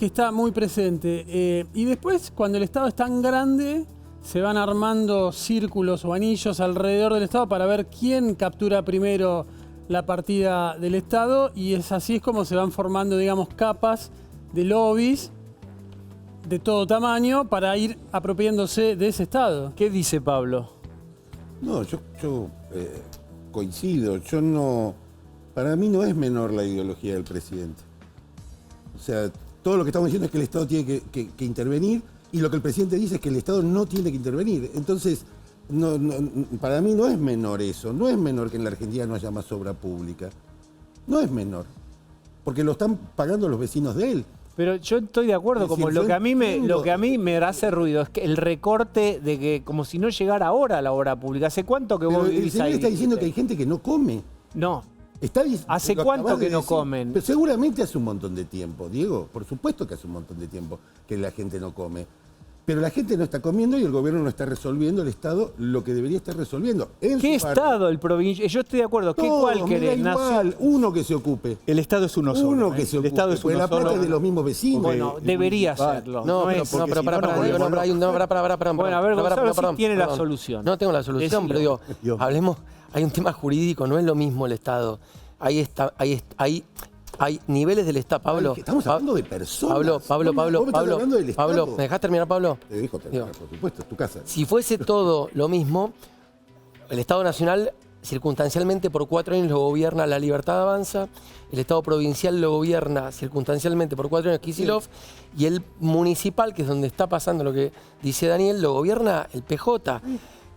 está muy presente. Y después, cuando el estado es tan grande, se van armando círculos o anillos alrededor del estado para ver quién captura primero la partida del estado, y así es como se van formando, digamos, capas de lobbies de todo tamaño para ir apropiándose de ese estado. ¿Qué dice Pablo? No, yo coincido. Para mí no es menor la ideología del presidente. O sea, todo lo que estamos diciendo es que el Estado tiene que intervenir, y lo que el presidente dice es que el Estado no tiene que intervenir. Entonces, para mí no es menor eso. No es menor que en la Argentina no haya más obra pública. No es menor. Porque lo están pagando los vecinos de él. Pero yo estoy de acuerdo, Es decir, como lo yo que a mí me entiendo. hace ruido es que el recorte de que como si no llegara ahora la obra pública. ¿Hace cuánto que Pero vos el vivís señor ahí? está diciendo que hay gente que no come. No. ¿Hace Lo cuánto acabas de que no decir. comen? Pero seguramente hace un montón de tiempo, Diego. Por supuesto que hace un montón de tiempo que la gente no come. Pero la gente no está comiendo y el gobierno no está resolviendo, el Estado, lo que debería estar resolviendo. ¿Qué Estado? El provincial. Yo estoy de acuerdo. ¿Cuál querés? Uno que se ocupe. El Estado es uno solo. Uno que se ocupe. El Estado es Porque uno la plata solo. es de los mismos vecinos. Bueno, debería serlo. No, No pero es- para, Diego, para. Bueno, a ver, Gonzalo sí tiene la solución. No tengo la solución, Decilo. pero digo, hablemos, hay un tema jurídico, no es lo mismo el Estado. Hay niveles del Estado, Pablo. Estamos hablando de personas. Pablo, Vos me estás hablando del Pablo, Estado. ¿me dejás terminar, Pablo? Te dejo terminar, por supuesto, es tu casa. Si fuese todo lo mismo, el Estado Nacional circunstancialmente por 4 años lo gobierna La Libertad Avanza, el Estado Provincial lo gobierna circunstancialmente por 4 años Kicillof, y el municipal, que es donde está pasando lo que dice Daniel, lo gobierna el PJ.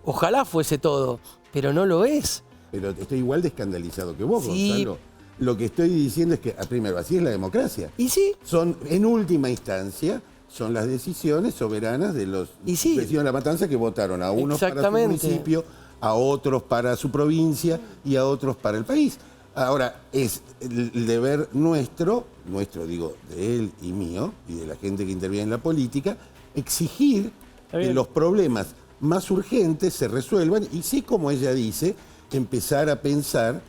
Ojalá fuese todo, pero no lo es. Pero estoy igual de escandalizado que vos, Sí. Gonzalo. Lo que estoy diciendo es que, primero, así es la democracia. Y sí, Son, en última instancia, son las decisiones soberanas de los Y sí. vecinos de La Matanza que votaron a unos para su Exactamente. municipio, a otros para su provincia y a otros para el país. Ahora, es el deber nuestro digo, de él y mío, y de la gente que interviene en la política, exigir que bien. los problemas más urgentes se resuelvan y sí, como ella dice, empezar a pensar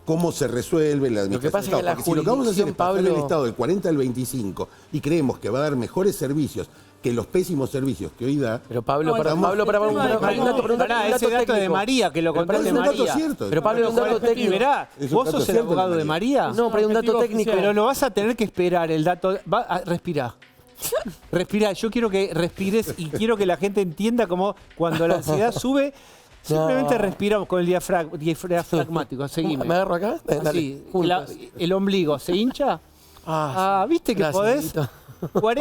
cómo se resuelve la administración. Lo que pasa es que la Porque si lo que vamos a hacer es jurisdicción, pasar el Pablo- Estado del 40 al 25 y creemos que va a dar mejores servicios que los pésimos servicios que hoy da. pero Pablo, No, para el tema un de- dato Pará, ese dato de María, que lo Pero contaste es un dato María. cierto. Pero Pablo, un dato técnico. Mirá, Es un vos dato sos el cierto de abogado de María. No, pero hay un dato objetivo técnico. Pero lo vas a tener que esperar el dato. Respirá. Respirá. Yo quiero que respires y quiero que la gente entienda cómo cuando la ansiedad sube, simplemente No. respiramos con el diafragmático. Seguime. ¿Me agarro acá? Dale, Así, juntos. el ombligo, ¿se hincha? ¿Viste que Gracias, podés? Dieguito.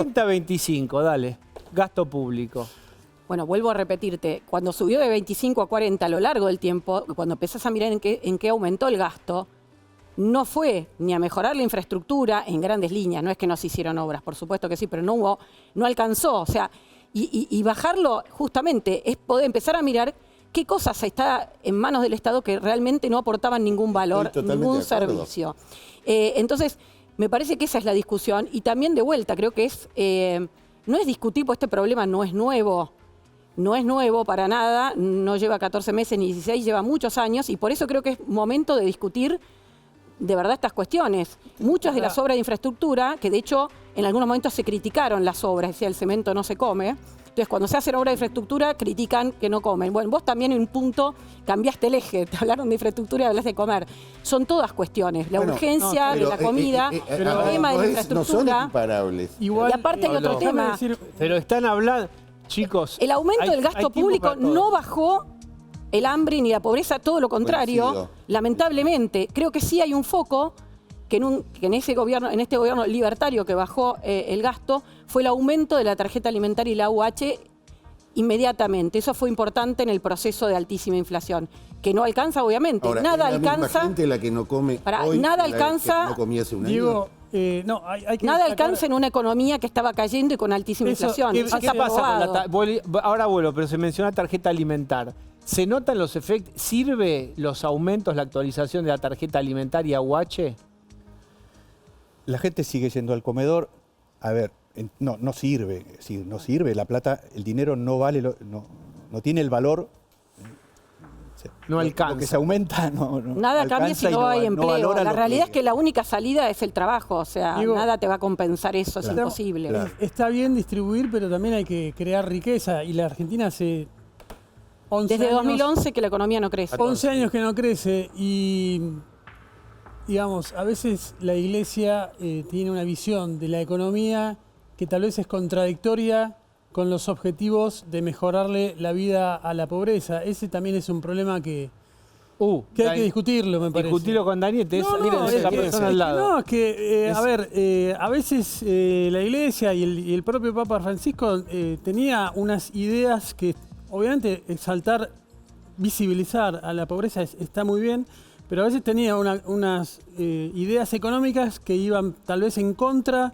40-25, dale. Gasto público. Bueno, vuelvo a repetirte, cuando subió de 25 a 40 a lo largo del tiempo, cuando empezás a mirar en qué aumentó el gasto, no fue ni a mejorar la infraestructura en grandes líneas, no es que no se hicieron obras, por supuesto que sí, pero no alcanzó, o sea, y bajarlo justamente es poder empezar a mirar qué cosas está en manos del Estado que realmente no aportaban ningún valor, Estoy totalmente ningún de acuerdo. servicio. Entonces, me parece que esa es la discusión y también de vuelta, creo que no es discutir, porque este problema no es nuevo. No es nuevo para nada, no lleva 14 meses ni 16, lleva muchos años y por eso creo que es momento de discutir de verdad estas cuestiones. Muchas de las obras de infraestructura, que de hecho en algunos momentos se criticaron las obras, decía el cemento no se come. Entonces cuando se hacen obras de infraestructura critican que no comen. Bueno, vos también en un punto cambiaste el eje, te hablaron de infraestructura y hablaste de comer. Son todas cuestiones, la Bueno, urgencia de pero, la comida, el tema de la no son infraestructura. equiparables. Igual, Y aparte hay otro déjame tema. decir- Pero están hablando, chicos. El aumento hay- del hay gasto tiempo público para todo. no bajó el hambre ni la pobreza, todo lo contrario. Coincido. Lamentablemente, creo que sí hay un foco que en este gobierno libertario que bajó el gasto fue el aumento de la tarjeta alimentaria y la UH inmediatamente. Eso fue importante en el proceso de altísima inflación, que no alcanza obviamente. Ahora, Nada es la misma alcanza. gente la que no come hoy nada que la alcanza. que no comía hace un año. Diego, no, hay que Nada destacar- alcanza en una economía que estaba cayendo y con altísima Eso, inflación. ¿Qué, Eso qué está pasa con la probado. ahora vuelvo, pero se menciona tarjeta alimentar. ¿Se notan los efectos? ¿Sirve los aumentos, la actualización de la tarjeta alimentaria UH? La gente sigue yendo al comedor. A ver, no sirve. Sí, no sirve. La plata, el dinero no vale, no tiene el valor. No alcanza. Lo que se aumenta no Nada cambia si alcanza y no hay empleo. valora La lo realidad es que la única salida es el trabajo, o sea, Digo, nada te va a compensar eso, es imposible. Claro. Está bien distribuir, pero también hay que crear riqueza. Y la Argentina hace 11 Desde años, 2011 que la economía no crece. 11 años que no crece y, digamos, a veces la Iglesia tiene una visión de la economía que tal vez es contradictoria con los objetivos de mejorarle la vida a la pobreza. Ese también es un problema que hay que discutirlo, me parece. Discutirlo con Daniel, No, es la persona al lado. No, es que, a ver, a veces la Iglesia y el propio Papa Francisco tenía unas ideas que, obviamente, exaltar, visibilizar a la pobreza está muy bien, pero a veces tenía unas ideas económicas que iban tal vez en contra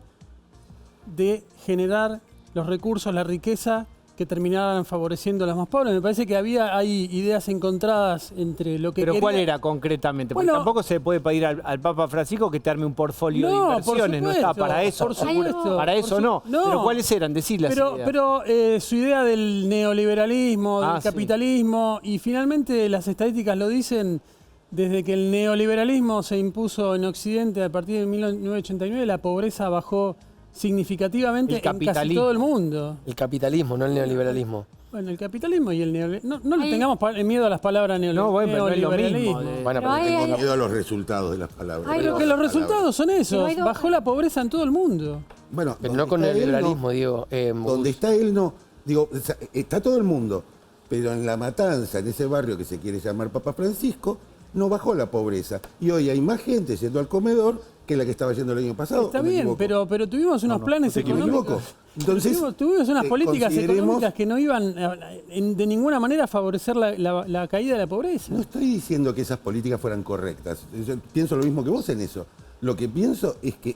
de generar los recursos, la riqueza que terminaban favoreciendo a los más pobres. Me parece que hay ideas encontradas entre lo que Pero quería... ¿cuál era concretamente? Porque Bueno, tampoco se puede pedir al Papa Francisco que te arme un portfolio de inversiones, no está para eso. Por supuesto. Para eso no. Pero ¿cuáles eran? Decirlas. Pero su idea del neoliberalismo, del Sí. capitalismo, y finalmente las estadísticas lo dicen, desde que el neoliberalismo se impuso en Occidente a partir de 1989, la pobreza bajó significativamente en casi todo el mundo. El capitalismo, no el neoliberalismo. Bueno, el capitalismo y el neoliberalismo. No le tengamos miedo a las palabras No, bueno, pero no es lo neoliberalismo. mismo. Bueno, Pero pero Tengo miedo a los resultados de las palabras. Pero que los resultados son esos. Pero hay Bajó la pobreza en todo el mundo. Bueno, pero donde no con está él, neoliberalismo, digo. Donde está él, no. Digo, está todo el mundo. Pero en La Matanza, en ese barrio que se quiere llamar Papa Francisco, no bajó la pobreza. Y hoy hay más gente yendo al comedor que la que estaba yendo el año pasado. Está ¿o me bien, equivoco? pero tuvimos unos planes ¿Me económicos. equivoco? Entonces, tuvimos unas políticas consideremos- económicas que no iban de ninguna manera a favorecer la caída de la pobreza. No estoy diciendo que esas políticas fueran correctas. Yo pienso lo mismo que vos en eso. Lo que pienso es que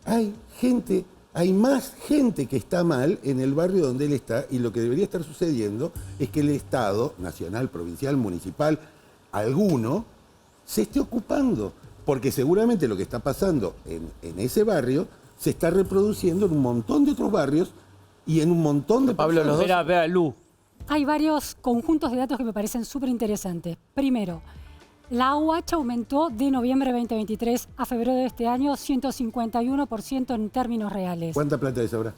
hay más gente que está mal en el barrio donde él está, y lo que debería estar sucediendo es que el Estado, nacional, provincial, municipal, alguno, se esté ocupando. Porque seguramente lo que está pasando en ese barrio se está reproduciendo en un montón de otros barrios y en un montón de Pablo, los personas. Espera, Lu. Hay varios conjuntos de datos que me parecen súper interesantes. Primero, la AUH aumentó de noviembre de 2023 a febrero de este año 151% en términos reales. ¿Cuánta plata es ahora?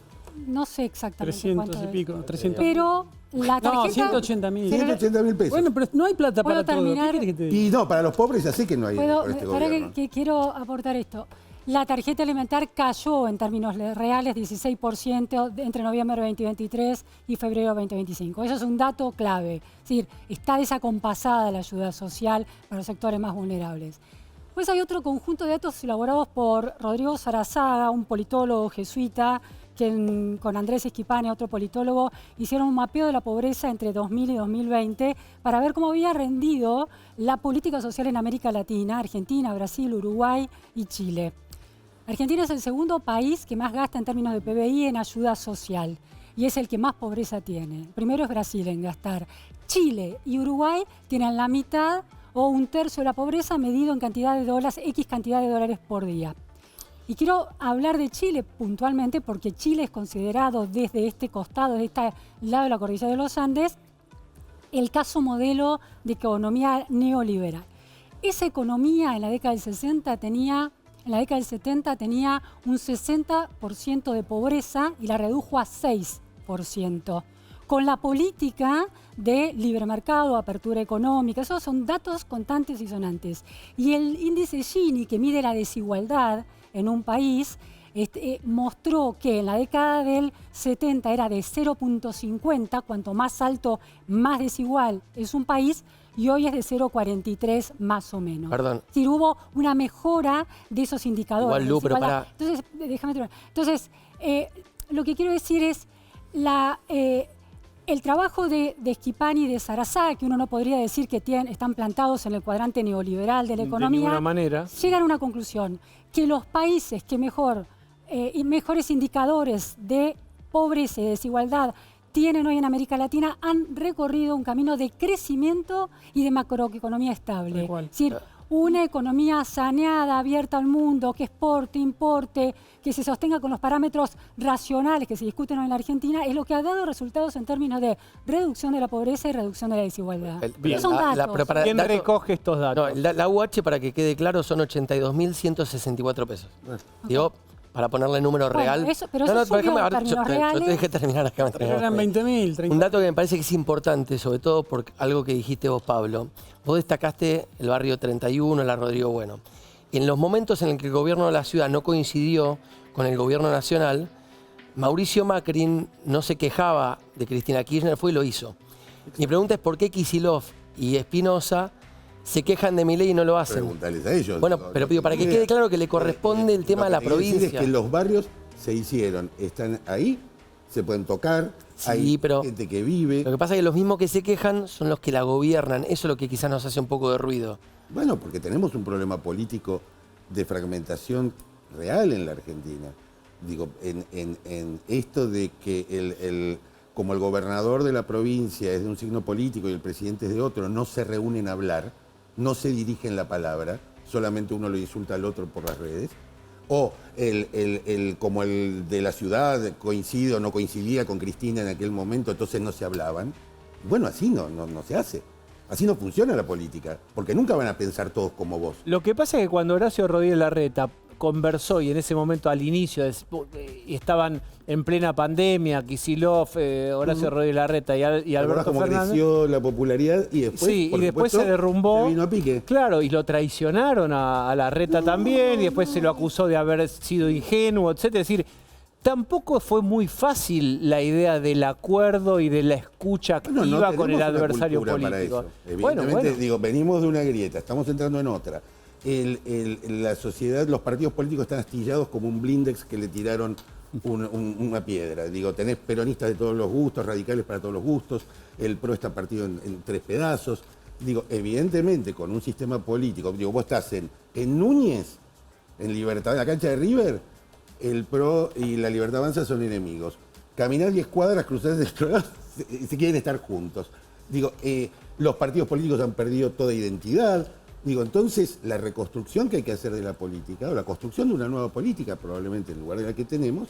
No sé exactamente 300 cuánto y es. pico, 300. Pero la tarjeta... No, 180.000. 180.000 pesos. Bueno, pero no hay plata ¿Puedo para todo. ¿Qué terminar? querés que te diga? Y no, para los pobres ya sé que no hay Puedo, por este para gobierno. que quiero aportar esto. La tarjeta alimentar cayó en términos reales 16% entre noviembre de 2023 y febrero de 2025. Eso es un dato clave. Es decir, está desacompasada la ayuda social para los sectores más vulnerables. Pues hay otro conjunto de datos elaborados por Rodrigo Sarazaga, un politólogo jesuita, que con Andrés Esquipani, otro politólogo, hicieron un mapeo de la pobreza entre 2000 y 2020 para ver cómo había rendido la política social en América Latina, Argentina, Brasil, Uruguay y Chile. Argentina es el segundo país que más gasta en términos de PBI en ayuda social y es el que más pobreza tiene. El primero es Brasil en gastar. Chile y Uruguay tienen la mitad o un tercio de la pobreza medido en cantidad de dólares, X cantidad de dólares por día. Y quiero hablar de Chile puntualmente porque Chile es considerado desde este costado, desde este lado de la cordillera de los Andes, el caso modelo de economía neoliberal. Esa economía en la década del 60 en la década del 70 tenía un 60% de pobreza y la redujo a 6%. Con la política de libre mercado, apertura económica, esos son datos contantes y sonantes. Y el índice Gini, que mide la desigualdad en un país, mostró que en la década del 70 era de 0.50, cuanto más alto, más desigual es un país, y hoy es de 0.43 más o menos. Perdón. Es decir, hubo una mejora de esos indicadores. Igual, Lu, pero desigualdad. pará. Entonces, déjame terminar. Entonces, lo que quiero decir es el trabajo de Esquipani y de Sarazaga, que uno no podría decir que están plantados en el cuadrante neoliberal de la economía, De ninguna manera. llegan a una conclusión, que los países que mejores indicadores de pobreza y desigualdad tienen hoy en América Latina han recorrido un camino de crecimiento y de macroeconomía estable. Tal cual. Es decir, una economía saneada, abierta al mundo, que exporte, importe, que se sostenga con los parámetros racionales que se discuten hoy en la Argentina, es lo que ha dado resultados en términos de reducción de la pobreza y reducción de la desigualdad. Bien. Son datos. pero para ¿Quién dato- recoge estos datos? No, la UH, para que quede claro, son 82.164 pesos. Digo, para ponerle número Bueno, real. pero eso subió en términos yo te reales. dejé terminar acá. Pero eran 20.000, 30.000. Un dato que me parece que es importante, sobre todo por algo que dijiste vos, Pablo. Vos destacaste el barrio 31, la Rodrigo Bueno. En los momentos en el que el gobierno de la ciudad no coincidió con el gobierno nacional, Mauricio Macri no se quejaba de Cristina Kirchner, fue y lo hizo. Mi pregunta es por qué Kicillof y Espinosa se quejan de Milei y no lo hacen. Preguntarles a ellos. Bueno, pero pido, para que quede claro que le corresponde el tema de la Lo que te quiero decir provincia. Es que los barrios se hicieron, están ahí, se pueden tocar, Sí, hay pero gente que vive. Lo que pasa es que los mismos que se quejan son los que la gobiernan. Eso es lo que quizás nos hace un poco de ruido. Bueno, porque tenemos un problema político de fragmentación real en la Argentina. Digo, en esto de que como el gobernador de la provincia es de un signo político y el presidente es de otro, no se reúnen a hablar, no se dirigen la palabra, solamente uno lo insulta al otro por las redes. O como el de la ciudad coincide o no coincidía con Cristina en aquel momento, entonces no se hablaban. Bueno, así no se hace. Así no funciona la política, porque nunca van a pensar todos como vos. Lo que pasa es que cuando Horacio Rodríguez Larreta conversó y en ese momento al inicio estaban en plena pandemia, Kicillof, Horacio Rodríguez Larreta y Alberto Cómo Fernández. creció la popularidad y después, Sí, por y después se supuesto, derrumbó. se vino a pique. Claro, y lo traicionaron a Larreta también, y después se lo acusó de haber sido ingenuo, etc. Es decir, tampoco fue muy fácil la idea del acuerdo y de la escucha activa Bueno, no con el tenemos una adversario cultura para político. eso. Bueno, Evidentemente, digo, venimos de una grieta, estamos entrando en otra. La sociedad, los partidos políticos están astillados como un blindex que le tiraron una piedra. Digo, tenés peronistas de todos los gustos, radicales para todos los gustos, el PRO está partido en tres pedazos. Digo, evidentemente, con un sistema político, digo, vos estás en Núñez, en Libertad, en la cancha de River, el PRO y la Libertad Avanza son enemigos. Caminás 10 cuadras, cruzás el Estrada, se quieren estar juntos. Digo, los partidos políticos han perdido toda identidad. Digo, entonces, la reconstrucción que hay que hacer de la política, o la construcción de una nueva política, probablemente en lugar de la que tenemos,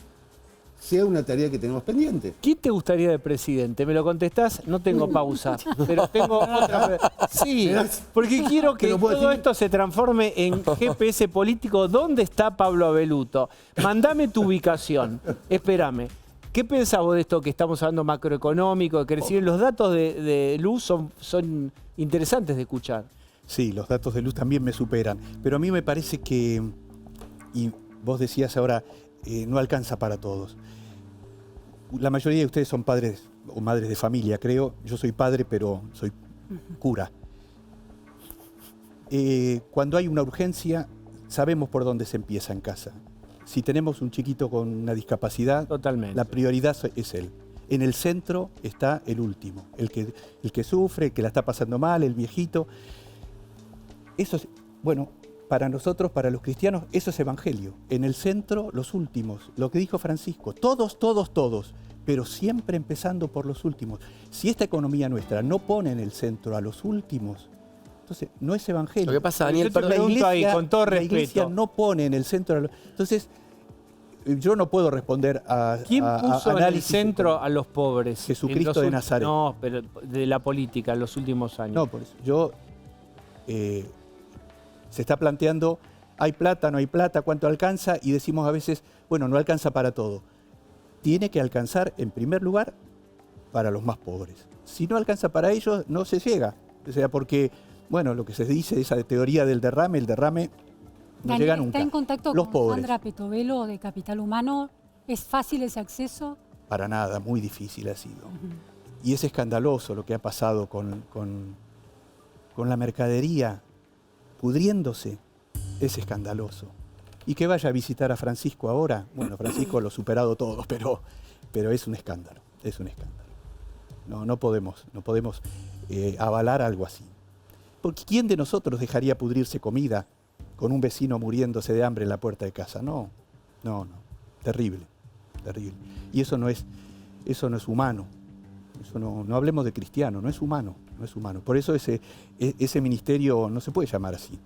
sea una tarea que tenemos pendiente. ¿Quién te gustaría de presidente? ¿Me lo contestás? No tengo pausa, pero tengo otra. Sí, porque quiero que Te lo puedo todo decir. esto se transforme en GPS político. ¿Dónde está Pablo Abeluto? Mandame tu ubicación. Espérame. ¿Qué pensás vos de esto que estamos hablando macroeconómico, de crecer? Los datos de luz son interesantes de escuchar. Sí, los datos de luz también me superan. Pero a mí me parece que, y vos decías ahora, no alcanza para todos. La mayoría de ustedes son padres o madres de familia, creo. Yo soy padre, pero soy cura. Cuando hay una urgencia, sabemos por dónde se empieza en casa. Si tenemos un chiquito con una discapacidad, Totalmente. la prioridad es él. En el centro está el último, el que sufre, el que la está pasando mal, el viejito. Eso es, bueno, para nosotros, para los cristianos, eso es evangelio. En el centro, los últimos. Lo que dijo Francisco, todos, pero siempre empezando por los últimos. Si esta economía nuestra no pone en el centro a los últimos, entonces no es evangelio. Lo que pasa, Daniel, Yo te perdón, pregunto ahí, con todo la iglesia respeto. no pone en el centro a los... Entonces, yo no puedo responder a ¿Quién puso en el análisis centro a los pobres? Jesucristo En los de Nazaret. No, pero de la política en los últimos años. No, por eso. Se está planteando, hay plata, no hay plata, cuánto alcanza, y decimos a veces, bueno, no alcanza para todo. Tiene que alcanzar, en primer lugar, para los más pobres. Si no alcanza para ellos, no se llega. O sea, porque, bueno, lo que se dice, esa teoría del derrame, el derrame no Daniel, llega nunca. ¿está en contacto los con pobres, Sandra Petovelo de Capital Humano? ¿Es fácil ese acceso? para nada, muy difícil ha sido. Y es escandaloso lo que ha pasado con la mercadería pudriéndose. Es escandaloso. Y que vaya a visitar a Francisco ahora. Bueno, Francisco lo ha superado todo, pero es un escándalo. Es un escándalo. No podemos avalar algo así. Porque ¿quién de nosotros dejaría pudrirse comida con un vecino muriéndose de hambre en la puerta de casa? No. Terrible. Y eso no es humano. Eso no hablemos de cristiano, no es humano. Por eso ese ministerio no se puede llamar así.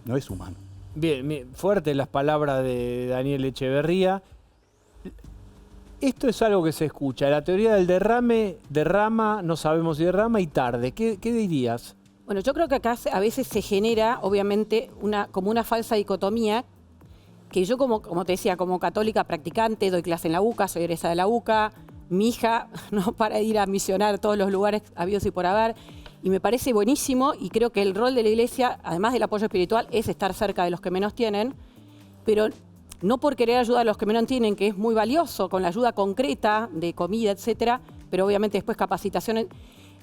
no es humano. Bien, fuertes las palabras de Daniel Echeverría. Esto es algo que se escucha. La teoría del derrama, no sabemos si derrama y tarde. ¿Qué dirías? Bueno, yo creo que acá a veces se genera, obviamente, como una falsa dicotomía, que yo, como te decía, como católica practicante, doy clase en la UCA, soy egresada de la UCA, mi hija no para de ir a misionar a todos los lugares habidos y por haber, y me parece buenísimo, y creo que el rol de la Iglesia, además del apoyo espiritual, es estar cerca de los que menos tienen, pero no por querer ayudar a los que menos tienen, que es muy valioso, con la ayuda concreta de comida, etcétera, pero obviamente después capacitaciones,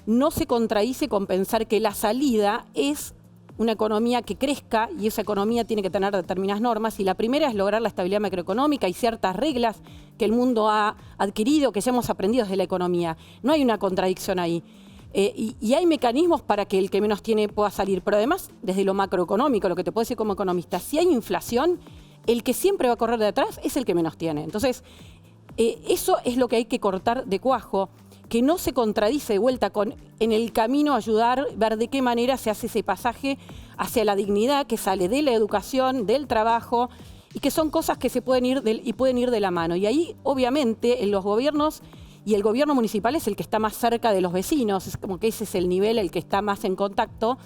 no se contradice con pensar que la salida es una economía que crezca, y esa economía tiene que tener determinadas normas, y la primera es lograr la estabilidad macroeconómica y ciertas reglas que el mundo ha adquirido, que ya hemos aprendido desde la economía. No hay una contradicción ahí. Y hay mecanismos para que el que menos tiene pueda salir, pero además desde lo macroeconómico, lo que te puedo decir como economista, si hay inflación, el que siempre va a correr de atrás es el que menos tiene. Entonces, eso es lo que hay que cortar de cuajo, que no se contradice de vuelta con en el camino ayudar, ver de qué manera se hace ese pasaje hacia la dignidad que sale de la educación, del trabajo, y que son cosas que se pueden ir de la mano. Y ahí, obviamente, en los gobiernos, y el gobierno municipal es el que está más cerca de los vecinos, es como que ese es el nivel, el que está más en contacto.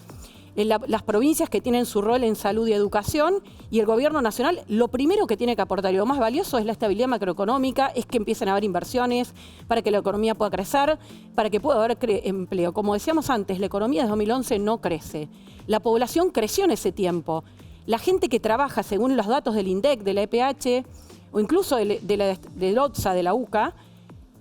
Las provincias que tienen su rol en salud y educación, y el gobierno nacional, lo primero que tiene que aportar, y lo más valioso es la estabilidad macroeconómica, es que empiecen a haber inversiones para que la economía pueda crecer, para que pueda haber empleo. Como decíamos antes, la economía de 2011 no crece. La población creció en ese tiempo. La gente que trabaja, según los datos del INDEC, de la EPH, o incluso del OTSA, de la UCA,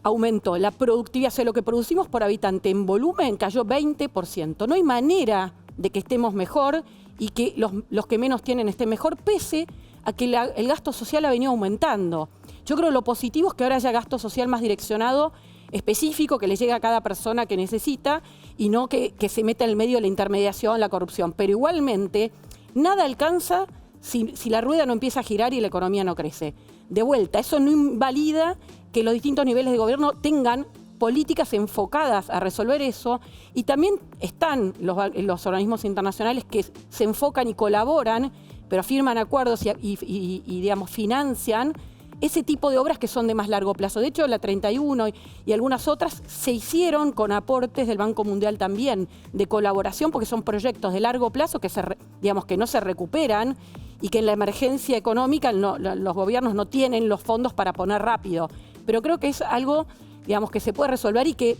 aumentó. La productividad, o sea, lo que producimos por habitante en volumen cayó 20%. No hay manera de que estemos mejor y que los que menos tienen estén mejor, pese a que el gasto social ha venido aumentando. Yo creo que lo positivo es que ahora haya gasto social más direccionado, específico, que le llegue a cada persona que necesita, y no que se meta en el medio de la intermediación, la corrupción. Pero igualmente, nada alcanza si la rueda no empieza a girar y la economía no crece. De vuelta, eso no invalida que los distintos niveles de gobierno tengan políticas enfocadas a resolver eso, y también están los organismos internacionales que se enfocan y colaboran, pero firman acuerdos y digamos, financian ese tipo de obras que son de más largo plazo. De hecho, la 31 y algunas otras se hicieron con aportes del Banco Mundial también, de colaboración, porque son proyectos de largo plazo que no se recuperan, y que en la emergencia económica los gobiernos no tienen los fondos para poner rápido. Pero creo que es algo, digamos, que se puede resolver y que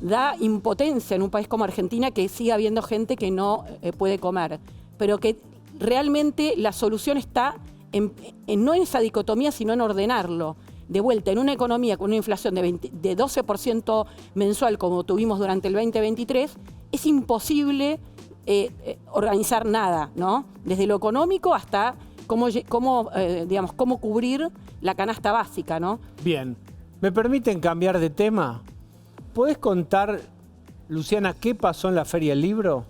da impotencia en un país como Argentina, que siga habiendo gente que no puede comer. Pero que realmente la solución está no en esa dicotomía, sino en ordenarlo. De vuelta, en una economía con una inflación de 12% mensual, como tuvimos durante el 2023, es imposible organizar nada, ¿no? Desde lo económico hasta cómo cubrir la canasta básica, ¿no? Bien. ¿Me permiten cambiar de tema? ¿Podés contar, Luciana, qué pasó en la Feria del Libro?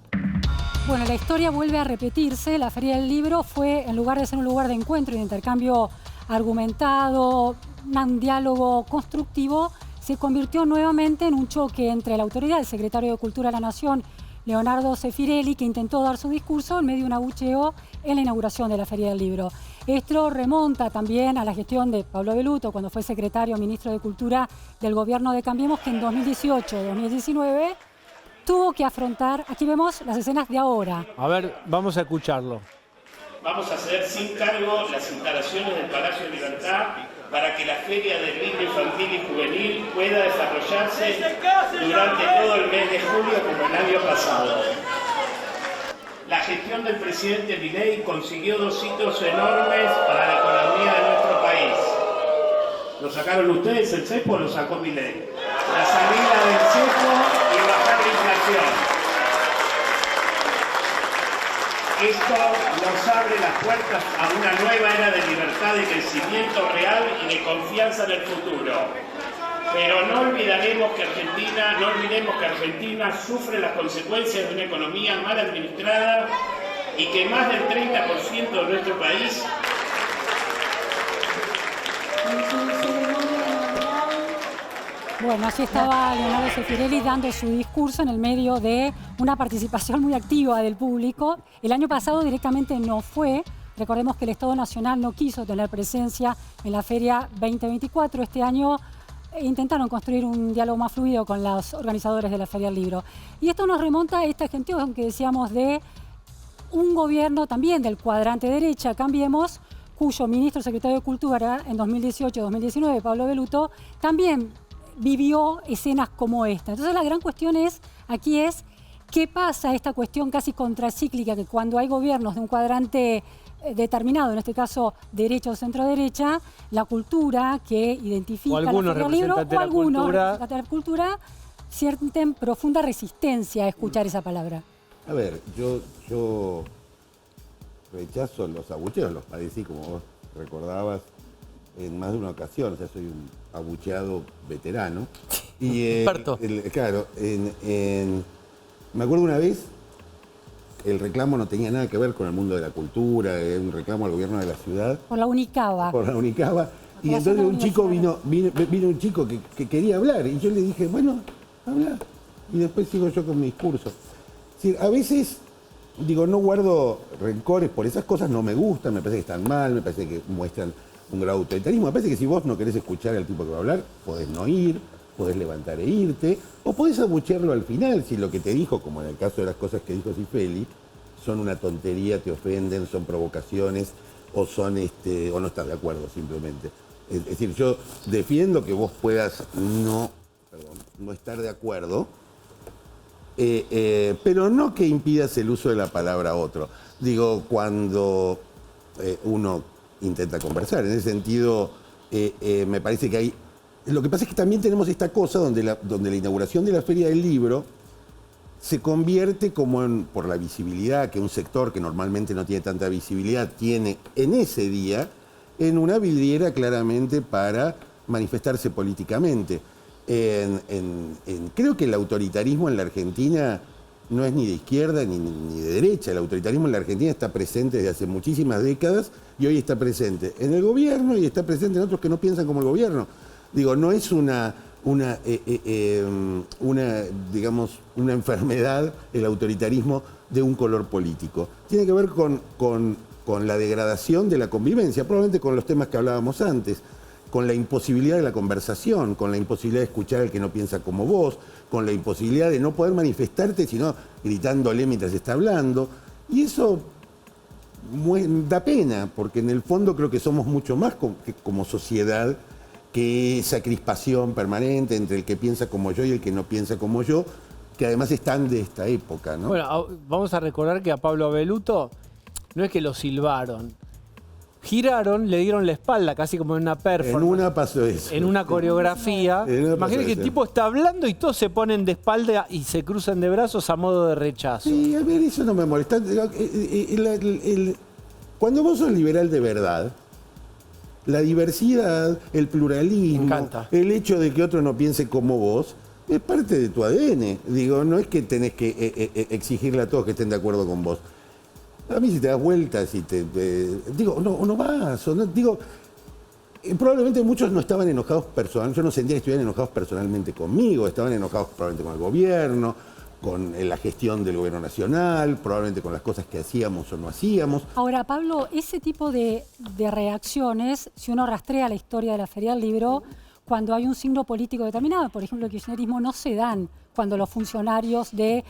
Bueno, la historia vuelve a repetirse. La Feria del Libro fue, en lugar de ser un lugar de encuentro y de intercambio argumentado, un diálogo constructivo, se convirtió nuevamente en un choque entre la autoridad, el secretario de Cultura de la Nación, Leonardo Sefirelli, que intentó dar su discurso en medio de un abucheo en la inauguración de la Feria del Libro. Esto remonta también a la gestión de Pablo Belluto, cuando fue secretario ministro de Cultura del gobierno de Cambiemos, que en 2018-2019 tuvo que afrontar, aquí vemos las escenas de ahora. A ver, vamos a escucharlo. Vamos a ceder sin cargo las instalaciones del Palacio de Libertad para que la Feria del Libro Infantil y Juvenil pueda desarrollarse durante todo el mes de julio como el año pasado. La gestión del presidente Milei consiguió 2 hitos enormes para la economía de nuestro país. ¿Lo sacaron ustedes el cepo o lo sacó Milei? La salida del cepo y bajar la inflación. Esto nos abre las puertas a una nueva era de libertad, de crecimiento real y de confianza en el futuro. Pero no olvidemos que Argentina sufre las consecuencias de una economía mal administrada y que más del 30% de nuestro país Bueno, así estaba Leonardo Sefirelli dando su discurso en el medio de una participación muy activa del público. El año pasado directamente no fue. Recordemos que el Estado Nacional no quiso tener presencia en la Feria 2024. Este año intentaron construir un diálogo más fluido con los organizadores de la Feria del Libro. Y esto nos remonta a esta gestión que decíamos de un gobierno también del cuadrante derecha, Cambiemos, cuyo ministro secretario de Cultura en 2018-2019, Pablo Belluto, también vivió escenas como esta. Entonces la gran cuestión aquí es qué pasa esta cuestión casi contracíclica, que cuando hay gobiernos de un cuadrante determinado, en este caso derecha o centro-derecha, la cultura que identifica la Feria del Libro, o algunos representantes de la cultura sienten profunda resistencia a escuchar esa palabra. A ver, yo rechazo los abucheos, los padecí, como vos recordabas, en más de una ocasión. O sea, soy un abucheado veterano. Y, experto. Claro, me acuerdo una vez, el reclamo no tenía nada que ver con el mundo de la cultura, era un reclamo al gobierno de la ciudad. Por la Unicaba. Por la Unicaba. Y entonces un chico vino un chico que quería hablar, y yo le dije, bueno, habla. Y después sigo yo con mi discurso. Es decir, a veces, digo, no guardo rencores por esas cosas, no me gustan, me parece que están mal, me parece que muestran un grado de autoritarismo. Me parece que si vos no querés escuchar al tipo que va a hablar, podés no ir, podés levantar e irte, o podés abuchearlo al final, si lo que te dijo, como en el caso de las cosas que dijo Cifeli, son una tontería, te ofenden, son provocaciones, o son o no estás de acuerdo simplemente. Es decir, yo defiendo que vos puedas no estar de acuerdo, pero no que impidas el uso de la palabra otro. Digo, cuando uno intenta conversar. En ese sentido, me parece que hay... Lo que pasa es que también tenemos esta cosa donde la inauguración de la Feria del Libro se convierte como por la visibilidad que un sector que normalmente no tiene tanta visibilidad tiene en ese día, en una vidriera claramente para manifestarse políticamente. Creo que el autoritarismo en la Argentina no es ni de izquierda ni de derecha. El autoritarismo en la Argentina está presente desde hace muchísimas décadas y hoy está presente en el gobierno y está presente en otros que no piensan como el gobierno. Digo, no es una enfermedad el autoritarismo de un color político. Tiene que ver con la degradación de la convivencia, probablemente con los temas que hablábamos antes, con la imposibilidad de la conversación, con la imposibilidad de escuchar al que no piensa como vos, con la imposibilidad de no poder manifestarte sino gritándole mientras está hablando. Y eso da pena, porque en el fondo creo que somos mucho más como sociedad que esa crispación permanente entre el que piensa como yo y el que no piensa como yo, que además están de esta época, ¿no? Bueno, vamos a recordar que a Pablo Belluto no es que lo silbaron, giraron, le dieron la espalda, casi como en una performance. En una pasó eso. En una coreografía. Imagínate que el tipo está hablando y todos se ponen de espalda y se cruzan de brazos a modo de rechazo. Sí, a ver, eso no me molesta. Cuando vos sos liberal de verdad, la diversidad, el pluralismo, el hecho de que otro no piense como vos, es parte de tu ADN. Digo, no es que tenés que exigirle a todos que estén de acuerdo con vos. A mí si te das vueltas y digo, no vas. Digo, probablemente muchos no estaban enojados personalmente. Yo no sentía que estuvieran enojados personalmente conmigo. Estaban enojados probablemente con el gobierno, con la gestión del gobierno nacional, probablemente con las cosas que hacíamos o no hacíamos. Ahora, Pablo, ese tipo de reacciones, si uno rastrea la historia de la Feria del Libro, cuando hay un signo político determinado, por ejemplo, el kirchnerismo, no se dan cuando los funcionarios del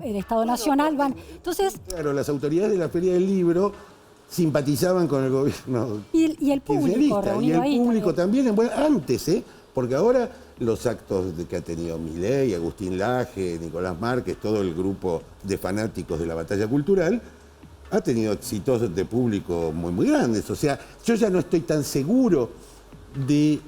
Estado Nacional van. Entonces, claro, las autoridades de la Feria del Libro simpatizaban con el gobierno. Y el público reunido ahí. Y el público también, bueno, antes, porque ahora los actos que ha tenido Milei, Agustín Laje, Nicolás Márquez, todo el grupo de fanáticos de la batalla cultural, ha tenido éxitos de público muy, muy grandes. O sea, yo ya no estoy tan seguro de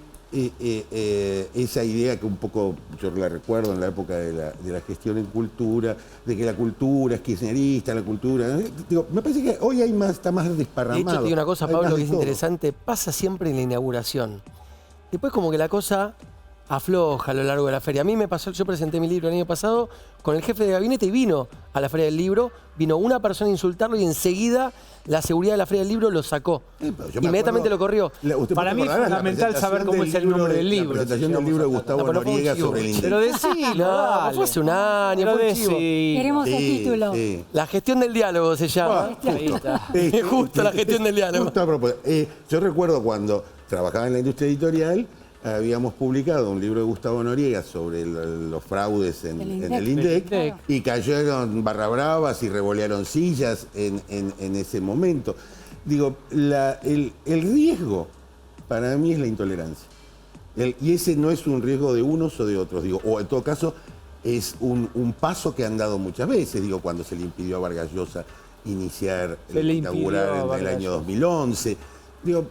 esa idea que un poco yo la recuerdo en la época de la gestión en cultura, de que la cultura es kirchnerista, la cultura... Digo, me parece que hoy está más desparramado. De hecho, te digo una cosa, Pablo, que es interesante. Pasa siempre en la inauguración. Después como que la cosa afloja a lo largo de la feria. A mí me pasó, yo presenté mi libro el año pasado con el jefe de gabinete y vino a la Feria del Libro, vino una persona a insultarlo y enseguida la seguridad de la Feria del Libro lo sacó. Inmediatamente lo corrió. Para mí es fundamental saber cómo es el nombre del libro. La presentación del libro de Gustavo Noriega sobre el Pero decilo, No, fue hace un año, pero fue un chivo. Queremos el título. La gestión del diálogo se llama. Justo la gestión del diálogo. Justo a propósito. Yo recuerdo cuando trabajaba en la industria editorial, habíamos publicado un libro de Gustavo Noriega sobre los fraudes en el INDEC y cayeron barra bravas y revolearon sillas en ese momento. Digo, el riesgo para mí es la intolerancia. Y ese no es un riesgo de unos o de otros, digo, o en todo caso es un paso que han dado muchas veces, digo, cuando se le impidió a Vargas Llosa iniciar el inaugurar en el año 2011. Digo,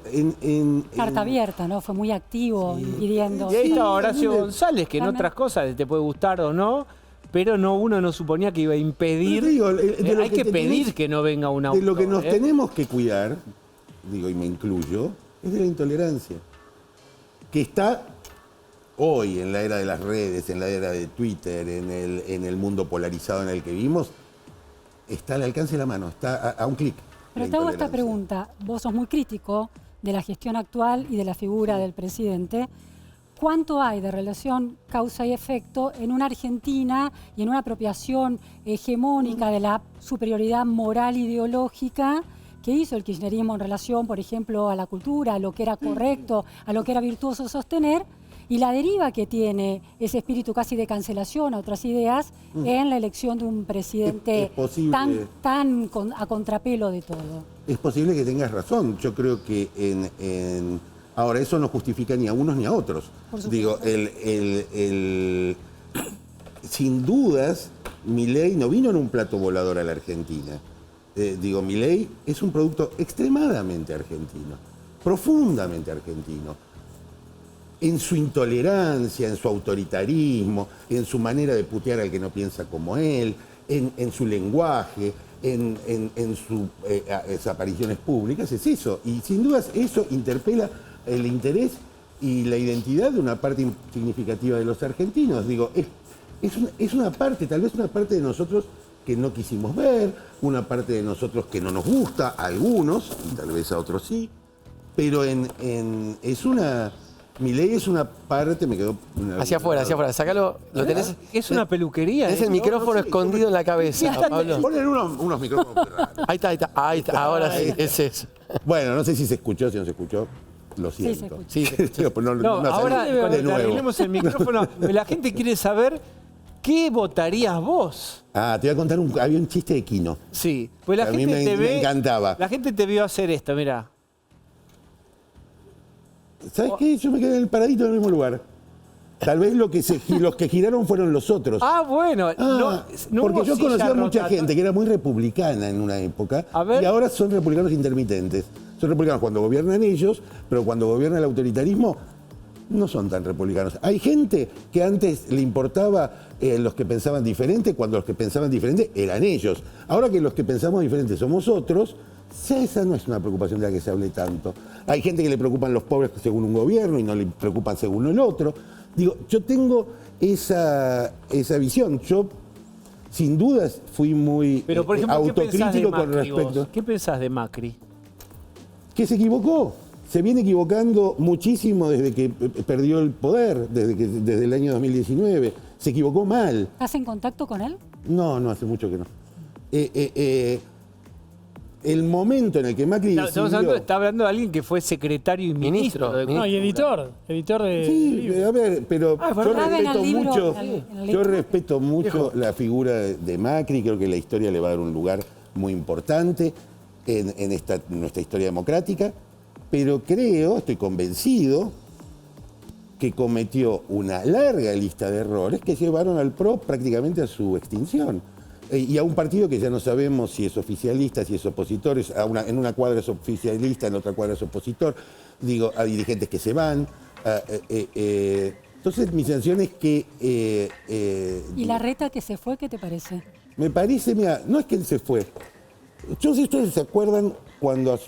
Carta abierta, ¿no? Fue muy activo, impidiendo. Y ahí está Horacio González, que en otras cosas te puede gustar o no, pero uno no suponía que iba a impedir. Digo, hay que pedir que no venga un auto. De lo que nos tenemos que cuidar, digo, y me incluyo, es de la intolerancia. Que está hoy en la era de las redes, en la era de Twitter, en el mundo polarizado en el que vivimos, está al alcance de la mano, está a un clic. Pero te hago esta pregunta. Vos sos muy crítico de la gestión actual y de la figura del presidente. ¿Cuánto hay de relación causa y efecto en una Argentina y en una apropiación hegemónica de la superioridad moral ideológica que hizo el kirchnerismo en relación, por ejemplo, a la cultura, a lo que era correcto, a lo que era virtuoso sostener, y la deriva que tiene ese espíritu casi de cancelación a otras ideas en la elección de un presidente tan a contrapelo de todo? Es posible que tengas razón. Yo creo que ahora eso no justifica ni a unos ni a otros. Digo, sin dudas, Milei no vino en un plato volador a la Argentina. Digo, Milei es un producto extremadamente argentino, profundamente argentino. En su intolerancia, en su autoritarismo, en su manera de putear al que no piensa como él, en su lenguaje, en sus apariciones públicas, es eso. Y sin dudas eso interpela el interés y la identidad de una parte significativa de los argentinos. Digo, es una parte, tal vez una parte de nosotros que no quisimos ver, una parte de nosotros que no nos gusta, a algunos, y tal vez a otros sí, pero Milei es una parte, me quedó... Hacia afuera, sácalo, lo tenés... Es una peluquería. Tenés el micrófono escondido en la cabeza, Pablo. Ponen unos micrófonos muy raros. Ahí está, ahora sí, es eso. Bueno, no sé si se escuchó, si no se escuchó, lo siento. Sí, se escuchó. Ahora, cuando arreglemos el micrófono, la gente quiere saber qué votarías vos. Te voy a contar, había un chiste de Quino. Sí, pues la a mí me encantaba. La gente te vio hacer esto, mirá. ¿Sabes qué? Yo me quedé en el paradito en el mismo lugar. Tal vez los que giraron fueron los otros. Bueno. No porque yo conocía a mucha gente que era muy republicana en una época y ahora son republicanos intermitentes. Son republicanos cuando gobiernan ellos, pero cuando gobierna el autoritarismo no son tan republicanos. Hay gente que antes le importaba los que pensaban diferente, cuando los que pensaban diferente eran ellos. Ahora que los que pensamos diferente somos otros, esa no es una preocupación de la que se hable tanto. Hay gente que le preocupan los pobres según un gobierno y no le preocupan según el otro. Digo, yo tengo esa visión. Yo, sin dudas, fui muy Pero, por ejemplo, autocrítico con respecto. Vos? ¿Qué pensás de Macri? Que se equivocó. Se viene equivocando muchísimo desde que perdió el poder, desde el año 2019. Se equivocó mal. ¿Estás en contacto con él? No, hace mucho que no. El momento en el que Macri decidió... Está hablando de alguien que fue secretario y ministro. Y editor de... Sí, a ver, pero yo respeto mucho la figura de Macri. Creo que la historia le va a dar un lugar muy importante en nuestra historia democrática, pero estoy convencido que cometió una larga lista de errores que llevaron al PRO prácticamente a su extinción. Y a un partido que ya no sabemos si es oficialista, si es opositor, en una cuadra es oficialista, en otra cuadra es opositor, digo, a dirigentes que se van. Entonces mi sensación es que... ¿Y Larreta que se fue, qué te parece? Me parece, mira, no es que él se fue. Yo no sé si ustedes se acuerdan cuando